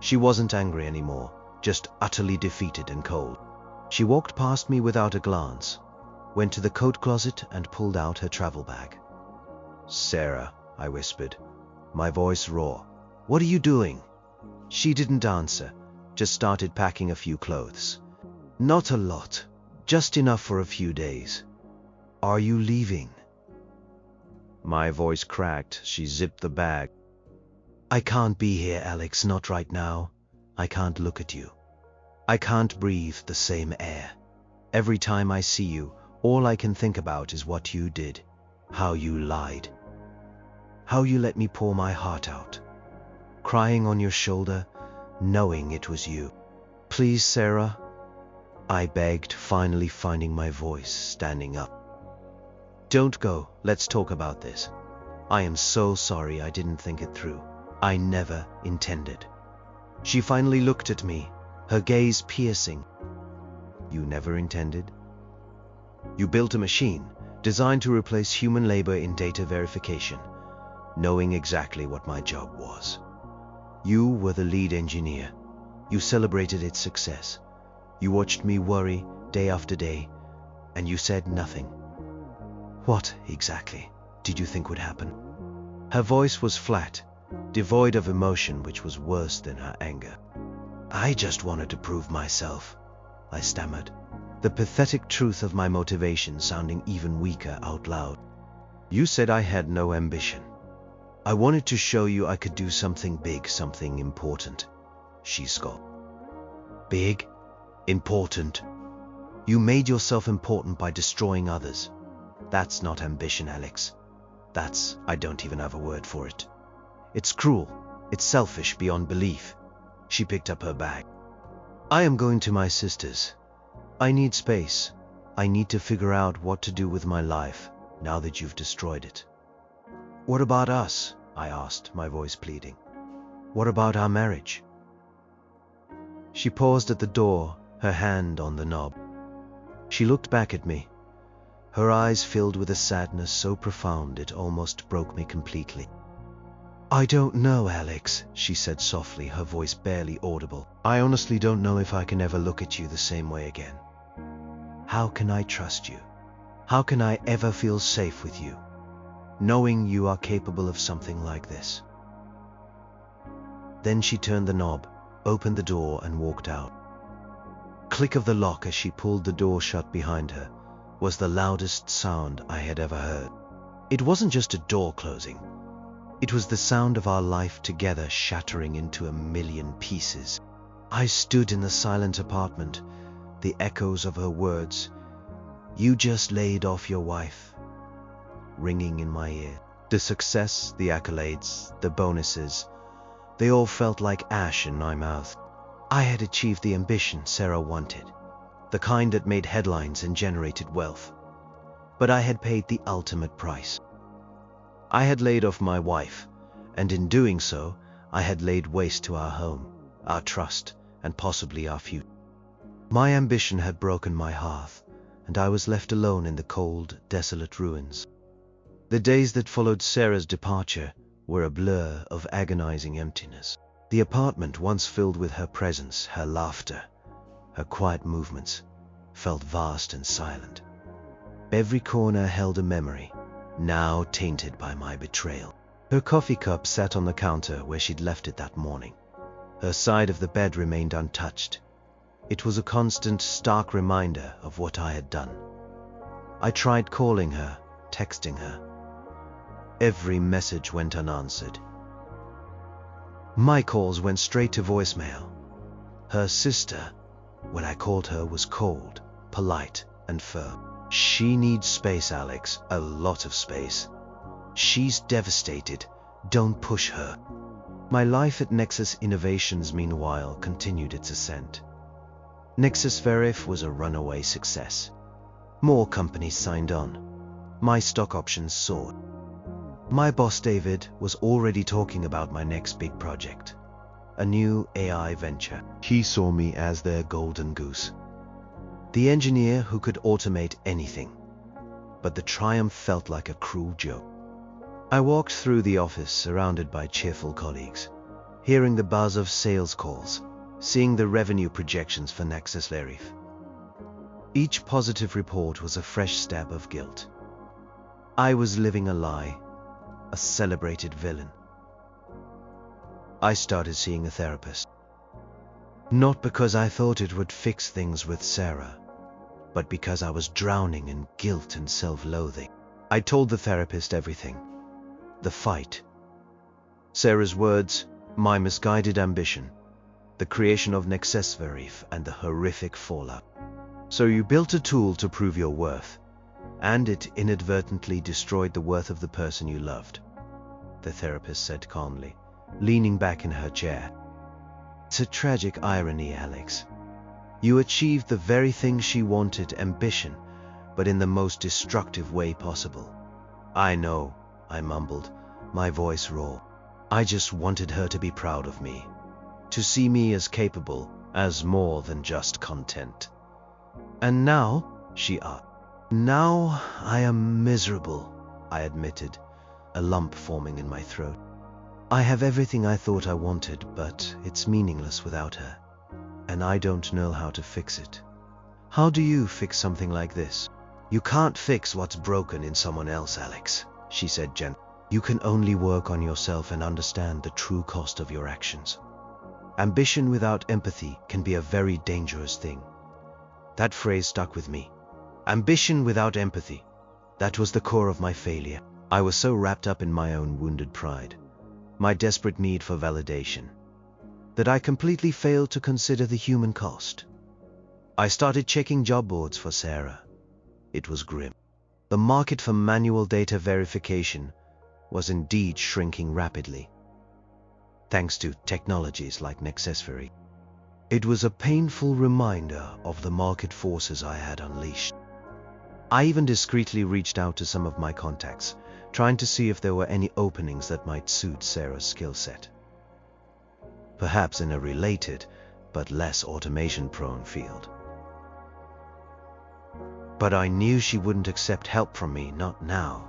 S1: She wasn't angry anymore, just utterly defeated and cold. She walked past me without a glance, went to the coat closet and pulled out her travel bag. "Sarah," I whispered, my voice raw, "what are you doing?" She didn't answer, just started packing a few clothes. "Not a lot, just enough for a few days." "Are you leaving?" My voice cracked. She zipped the bag. "I can't be here, Alex, not right now. I can't look at you. I can't breathe the same air. Every time I see you, all I can think about is what you did, how you lied, how you let me pour my heart out, crying on your shoulder, knowing it was you. Please, Sarah," I begged, finally finding my voice, standing up. "Don't go, let's talk about this. I am so sorry I didn't think it through. I never intended." She finally looked at me, her gaze piercing. "You never intended? You built a machine designed to replace human labor in data verification, knowing exactly what my job was. You were the lead engineer. You celebrated its success. You watched me worry day after day, and you said nothing. What exactly did you think would happen?" Her voice was flat, devoid of emotion, which was worse than her anger. "I just wanted to prove myself," I stammered, the pathetic truth of my motivation sounding even weaker out loud. "You said I had no ambition. I wanted to show you I could do something big, something important," she scoffed. "Big? Important? You made yourself important by destroying others. That's not ambition, Alex. That's, I don't even have a word for it. It's cruel. It's selfish beyond belief." She picked up her bag. "I am going to my sister's. I need space. I need to figure out what to do with my life now that you've destroyed it." "What about us?" I asked, my voice pleading. "What about our marriage?" She paused at the door, her hand on the knob. She looked back at me, her eyes filled with a sadness so profound it almost broke me completely. "I don't know, Alex," she said softly, her voice barely audible. "I honestly don't know if I can ever look at you the same way again. How can I trust you? How can I ever feel safe with you, knowing you are capable of something like this?" Then she turned the knob, opened the door, and walked out. Click of the lock as she pulled the door shut behind her was the loudest sound I had ever heard. It wasn't just a door closing. It was the sound of our life together shattering into a million pieces. I stood in the silent apartment, the echoes of her words, "You just laid off your wife," ringing in my ear. The success, the accolades, the bonuses, they all felt like ash in my mouth. I had achieved the ambition Sarah wanted, the kind that made headlines and generated wealth. But I had paid the ultimate price. I had laid off my wife, and in doing so, I had laid waste to our home, our trust, and possibly our future. My ambition had broken my hearth, and I was left alone in the cold, desolate ruins. The days that followed Sarah's departure were a blur of agonizing emptiness. The apartment, once filled with her presence, her laughter, her quiet movements, felt vast and silent. Every corner held a memory, now tainted by my betrayal. Her coffee cup sat on the counter where she'd left it that morning. Her side of the bed remained untouched. It was a constant, stark reminder of what I had done. I tried calling her, texting her. Every message went unanswered. My calls went straight to voicemail. Her sister, when I called her, was cold, polite, and firm. "She needs space, Alex, a lot of space. She's devastated. Don't push her." My life at Nexus Innovations, meanwhile, continued its ascent. NexusVerif was a runaway success. More companies signed on. My stock options soared. My boss, David, was already talking about my next big project, a new AI venture. He saw me as their golden goose, the engineer who could automate anything. But the triumph felt like a cruel joke. I walked through the office surrounded by cheerful colleagues, hearing the buzz of sales calls, seeing the revenue projections for NexusVerif. Each positive report was a fresh stab of guilt. I was living a lie, a celebrated villain. I started seeing a therapist. Not because I thought it would fix things with Sarah, but because I was drowning in guilt and self-loathing. I told the therapist everything. The fight, Sarah's words, my misguided ambition, the creation of NexusVerif, and the horrific fallout. "So you built a tool to prove your worth, and it inadvertently destroyed the worth of the person you loved," the therapist said calmly, leaning back in her chair. "It's a tragic irony, Alex. You achieved the very thing she wanted, ambition, but in the most destructive way possible." "I know," I mumbled, my voice raw. "I just wanted her to be proud of me, to see me as capable, as more than just content." "And now?" she asked. "Now I am miserable," I admitted, a lump forming in my throat. "I have everything I thought I wanted, but it's meaningless without her, and I don't know how to fix it." "How do you fix something like this?" "You can't fix what's broken in someone else, Alex," she said gently. "You can only work on yourself and understand the true cost of your actions. Ambition without empathy can be a very dangerous thing." That phrase stuck with me. Ambition without empathy. That was the core of my failure. I was so wrapped up in my own wounded pride, my desperate need for validation, that I completely failed to consider the human cost. I started checking job boards for Sarah. It was grim. The market for manual data verification was indeed shrinking rapidly, thanks to technologies like NexusVerif. It was a painful reminder of the market forces I had unleashed. I even discreetly reached out to some of my contacts, trying to see if there were any openings that might suit Sarah's skill set. Perhaps in a related, but less automation-prone field. But I knew she wouldn't accept help from me, not now.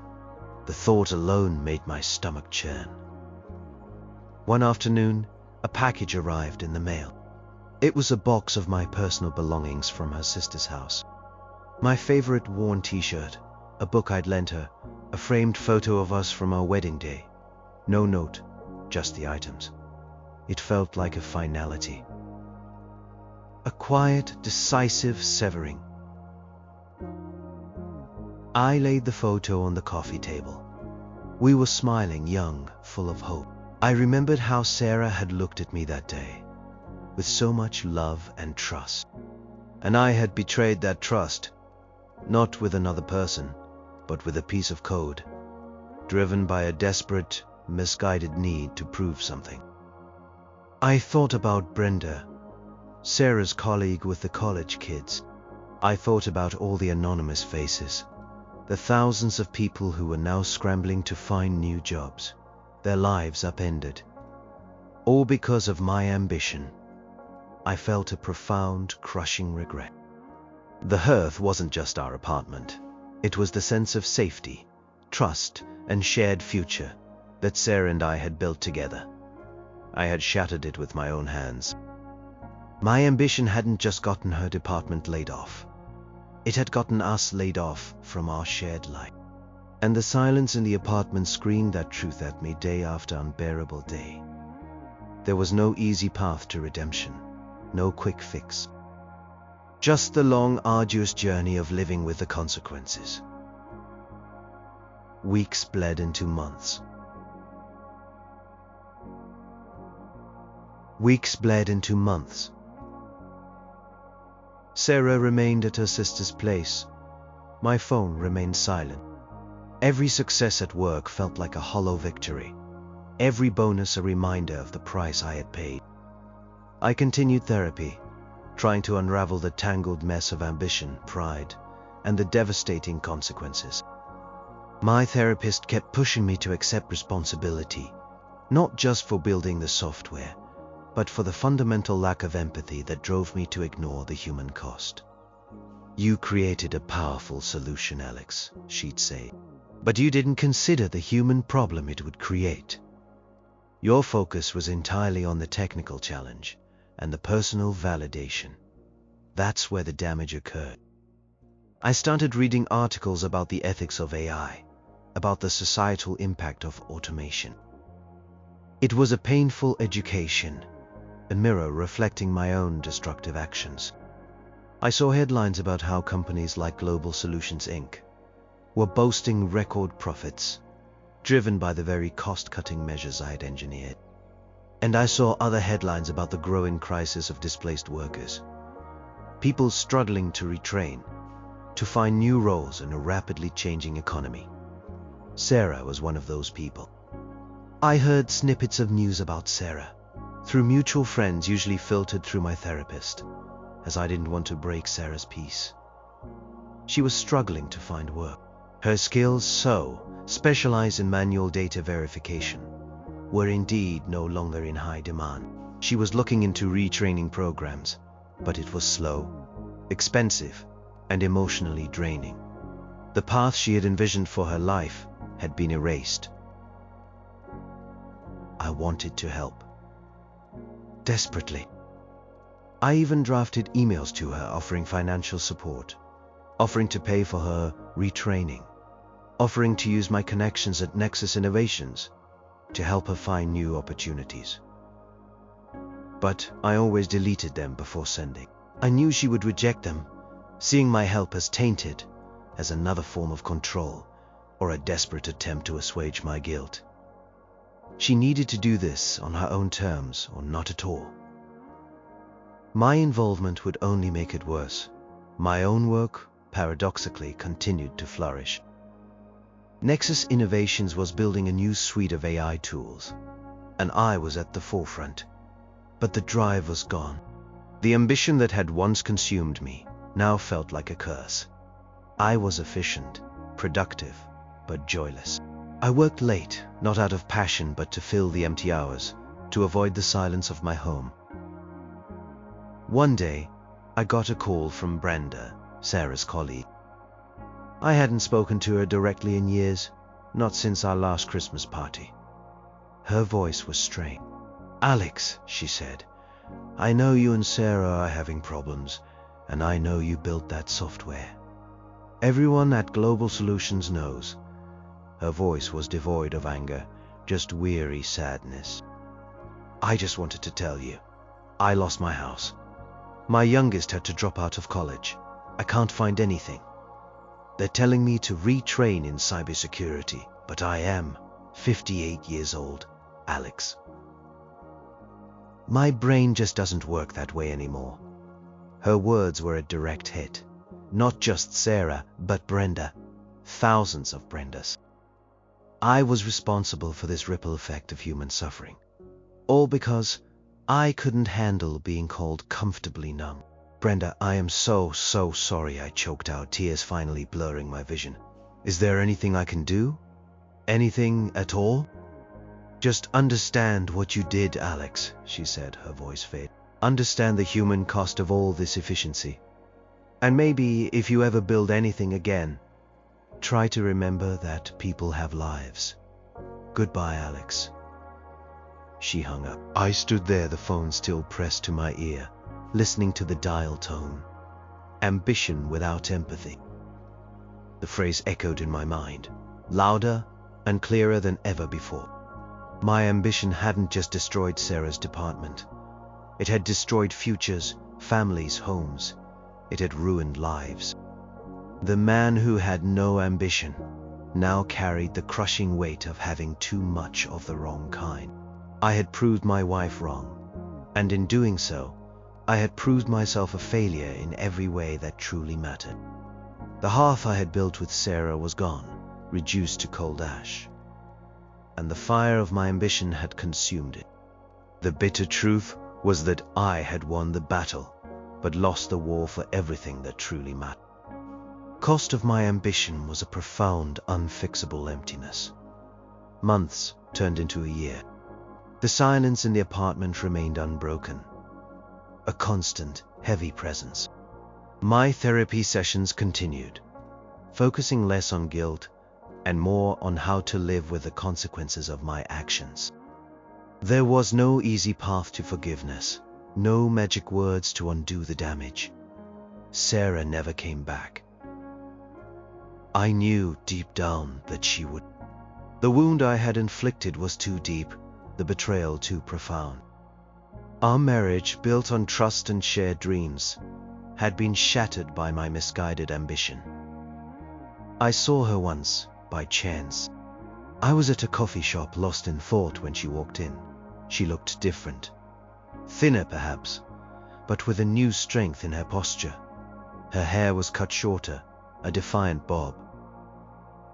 S1: The thought alone made my stomach churn. One afternoon, a package arrived in the mail. It was a box of my personal belongings from her sister's house. My favorite worn t-shirt, a book I'd lent her, a framed photo of us from our wedding day. No note, just the items. It felt like a finality. A quiet, decisive severing. I laid the photo on the coffee table. We were smiling, young, full of hope. I remembered how Sarah had looked at me that day, with so much love and trust. And I had betrayed that trust, not with another person, but with a piece of code, driven by a desperate, misguided need to prove something. I thought about Brenda, Sarah's colleague with the college kids. I thought about all the anonymous faces, the thousands of people who were now scrambling to find new jobs, their lives upended. All because of my ambition. I felt a profound, crushing regret. The hearth wasn't just our apartment. It was the sense of safety, trust, and shared future that Sarah and I had built together. I had shattered it with my own hands. My ambition hadn't just gotten her department laid off. It had gotten us laid off from our shared life. And the silence in the apartment screamed that truth at me day after unbearable day. There was no easy path to redemption, no quick fix. Just the long, arduous journey of living with the consequences. Weeks bled into months. Weeks bled into months. Sarah remained at her sister's place. My phone remained silent. Every success at work felt like a hollow victory. Every bonus a reminder of the price I had paid. I continued therapy, trying to unravel the tangled mess of ambition, pride, and the devastating consequences. My therapist kept pushing me to accept responsibility, not just for building the software, but for the fundamental lack of empathy that drove me to ignore the human cost. You created a powerful solution, Alex, she'd say, but you didn't consider the human problem it would create. Your focus was entirely on the technical challenge and the personal validation. That's where the damage occurred. I started reading articles about the ethics of AI, about the societal impact of automation. It was a painful education, a mirror reflecting my own destructive actions. I saw headlines about how companies like Global Solutions Inc. were boasting record profits, driven by the very cost-cutting measures I had engineered. And I saw other headlines about the growing crisis of displaced workers, people struggling to retrain, to find new roles in a rapidly changing economy. Sarah was one of those people. I heard snippets of news about Sarah, through mutual friends usually filtered through my therapist, as I didn't want to break Sarah's peace. She was struggling to find work. Her skills, so specialized in manual data verification, were indeed no longer in high demand. She was looking into retraining programs, but it was slow, expensive, and emotionally draining. The path she had envisioned for her life had been erased. I wanted to help. Desperately. I even drafted emails to her offering financial support, offering to pay for her retraining, offering to use my connections at Nexus Innovations to help her find new opportunities. But I always deleted them before sending. I knew she would reject them, seeing my help as tainted, as another form of control, or a desperate attempt to assuage my guilt. She needed to do this on her own terms or not at all. My involvement would only make it worse. My own work, paradoxically, continued to flourish. Nexus Innovations was building a new suite of AI tools, and I was at the forefront. But the drive was gone. The ambition that had once consumed me now felt like a curse. I was efficient, productive, but joyless. I worked late, not out of passion, but to fill the empty hours, to avoid the silence of my home. One day, I got a call from Brenda, Sarah's colleague. I hadn't spoken to her directly in years, not since our last Christmas party. Her voice was strained. "Alex," she said, "I know you and Sarah are having problems, and I know you built that software. Everyone at Global Solutions knows." Her voice was devoid of anger, just weary sadness. "I just wanted to tell you, I lost my house. My youngest had to drop out of college. I can't find anything. They're telling me to retrain in cybersecurity, but I am 58 years old, Alex. My brain just doesn't work that way anymore." Her words were a direct hit. Not just Sarah, but Brenda. Thousands of Brendas. I was responsible for this ripple effect of human suffering. All because I couldn't handle being called comfortably numb. "Brenda, I am so sorry," I choked out, tears finally blurring my vision. "Is there anything I can do? Anything at all?" "Just understand what you did, Alex," she said, her voice fading. "Understand the human cost of all this efficiency. And maybe if you ever build anything again, try to remember that people have lives. Goodbye, Alex." She hung up. I stood there, the phone still pressed to my ear, listening to the dial tone. Ambition without empathy. The phrase echoed in my mind, louder and clearer than ever before. My ambition hadn't just destroyed Sarah's department. It had destroyed futures, families, homes. It had ruined lives. The man who had no ambition now carried the crushing weight of having too much of the wrong kind. I had proved my wife wrong, and in doing so, I had proved myself a failure in every way that truly mattered. The hearth I had built with Sarah was gone, reduced to cold ash, and the fire of my ambition had consumed it. The bitter truth was that I had won the battle, but lost the war for everything that truly mattered. Cost of my ambition was a profound, unfixable emptiness. Months turned into a year. The silence in the apartment remained unbroken. A constant, heavy presence. My therapy sessions continued, focusing less on guilt and more on how to live with the consequences of my actions. There was no easy path to forgiveness, no magic words to undo the damage. Sarah never came back. I knew deep down that she would. The wound I had inflicted was too deep, the betrayal too profound. Our marriage, built on trust and shared dreams, had been shattered by my misguided ambition. I saw her once, by chance. I was at a coffee shop, lost in thought, when she walked in. She looked different. Thinner, perhaps, but with a new strength in her posture. Her hair was cut shorter, a defiant bob.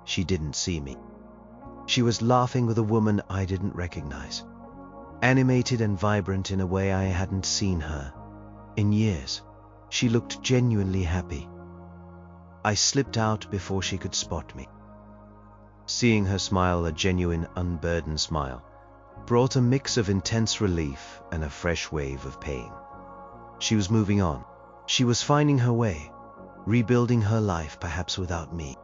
S1: She didn't see me. She was laughing with a woman I didn't recognize, animated and vibrant in a way I hadn't seen her in years. She looked genuinely happy. I slipped out before she could spot me. Seeing her smile, a genuine, unburdened smile, brought a mix of intense relief and a fresh wave of pain. She was moving on. She was finding her way, rebuilding her life, perhaps without me.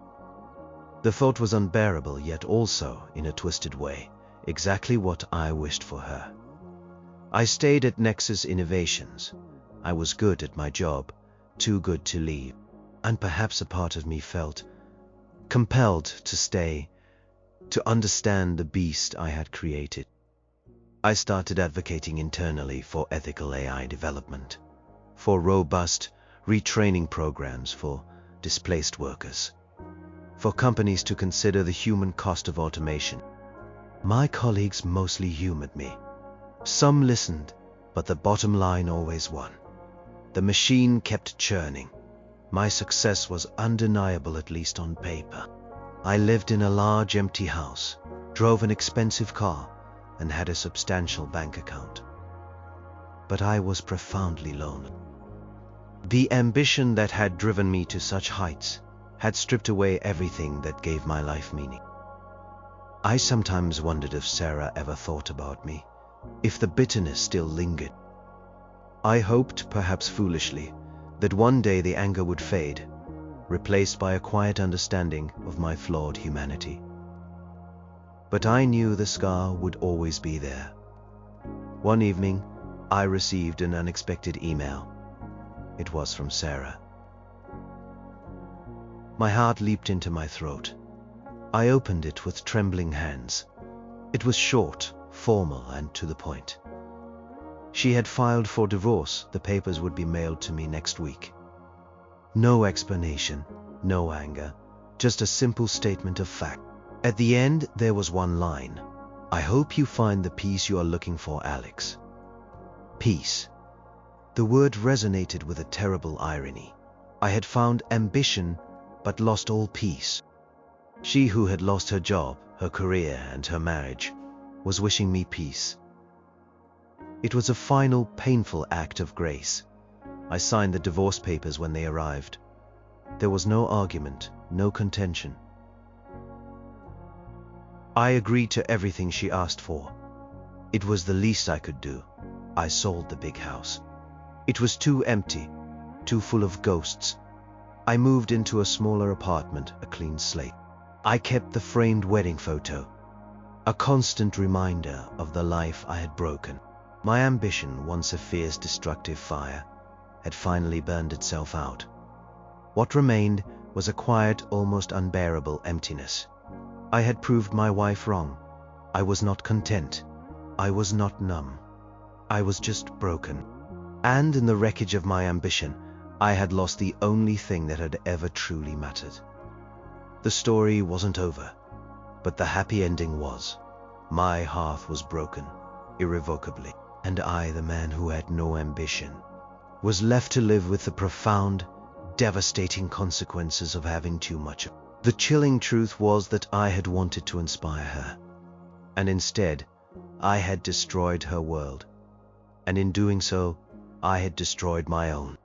S1: The thought was unbearable, yet also, in a twisted way, exactly what I wished for her. I stayed at Nexus Innovations. I was good at my job, too good to leave, and perhaps a part of me felt compelled to stay, to understand the beast I had created. I started advocating internally for ethical AI development, for robust retraining programs for displaced workers, for companies to consider the human cost of automation. My colleagues mostly humored me. Some listened, but the bottom line always won. The machine kept churning. My success was undeniable, at least on paper. I lived in a large empty house, drove an expensive car, and had a substantial bank account. But I was profoundly lonely. The ambition that had driven me to such heights had stripped away everything that gave my life meaning. I sometimes wondered if Sarah ever thought about me, if the bitterness still lingered. I hoped, perhaps foolishly, that one day the anger would fade, replaced by a quiet understanding of my flawed humanity. But I knew the scar would always be there. One evening, I received an unexpected email. It was from Sarah. My heart leaped into my throat. I opened it with trembling hands. It was short, formal, and to the point. She had filed for divorce. The papers would be mailed to me next week. No explanation, no anger, just a simple statement of fact. At the end, there was one line. I hope you find the peace you are looking for, Alex. Peace. The word resonated with a terrible irony. I had found ambition, but lost all peace. She who had lost her job, her career, and her marriage, was wishing me peace. It was a final, painful act of grace. I signed the divorce papers when they arrived. There was no argument, no contention. I agreed to everything she asked for. It was the least I could do. I sold the big house. It was too empty, too full of ghosts. I moved into a smaller apartment, a clean slate. I kept the framed wedding photo, a constant reminder of the life I had broken. My ambition, once a fierce, destructive fire, had finally burned itself out. What remained was a quiet, almost unbearable emptiness. I had proved my wife wrong. I was not content. I was not numb. I was just broken. And in the wreckage of my ambition, I had lost the only thing that had ever truly mattered. The story wasn't over, but the happy ending was. My heart was broken, irrevocably, and I, the man who had no ambition, was left to live with the profound, devastating consequences of having too much. The chilling truth was that I had wanted to inspire her, and instead, I had destroyed her world, and in doing so, I had destroyed my own.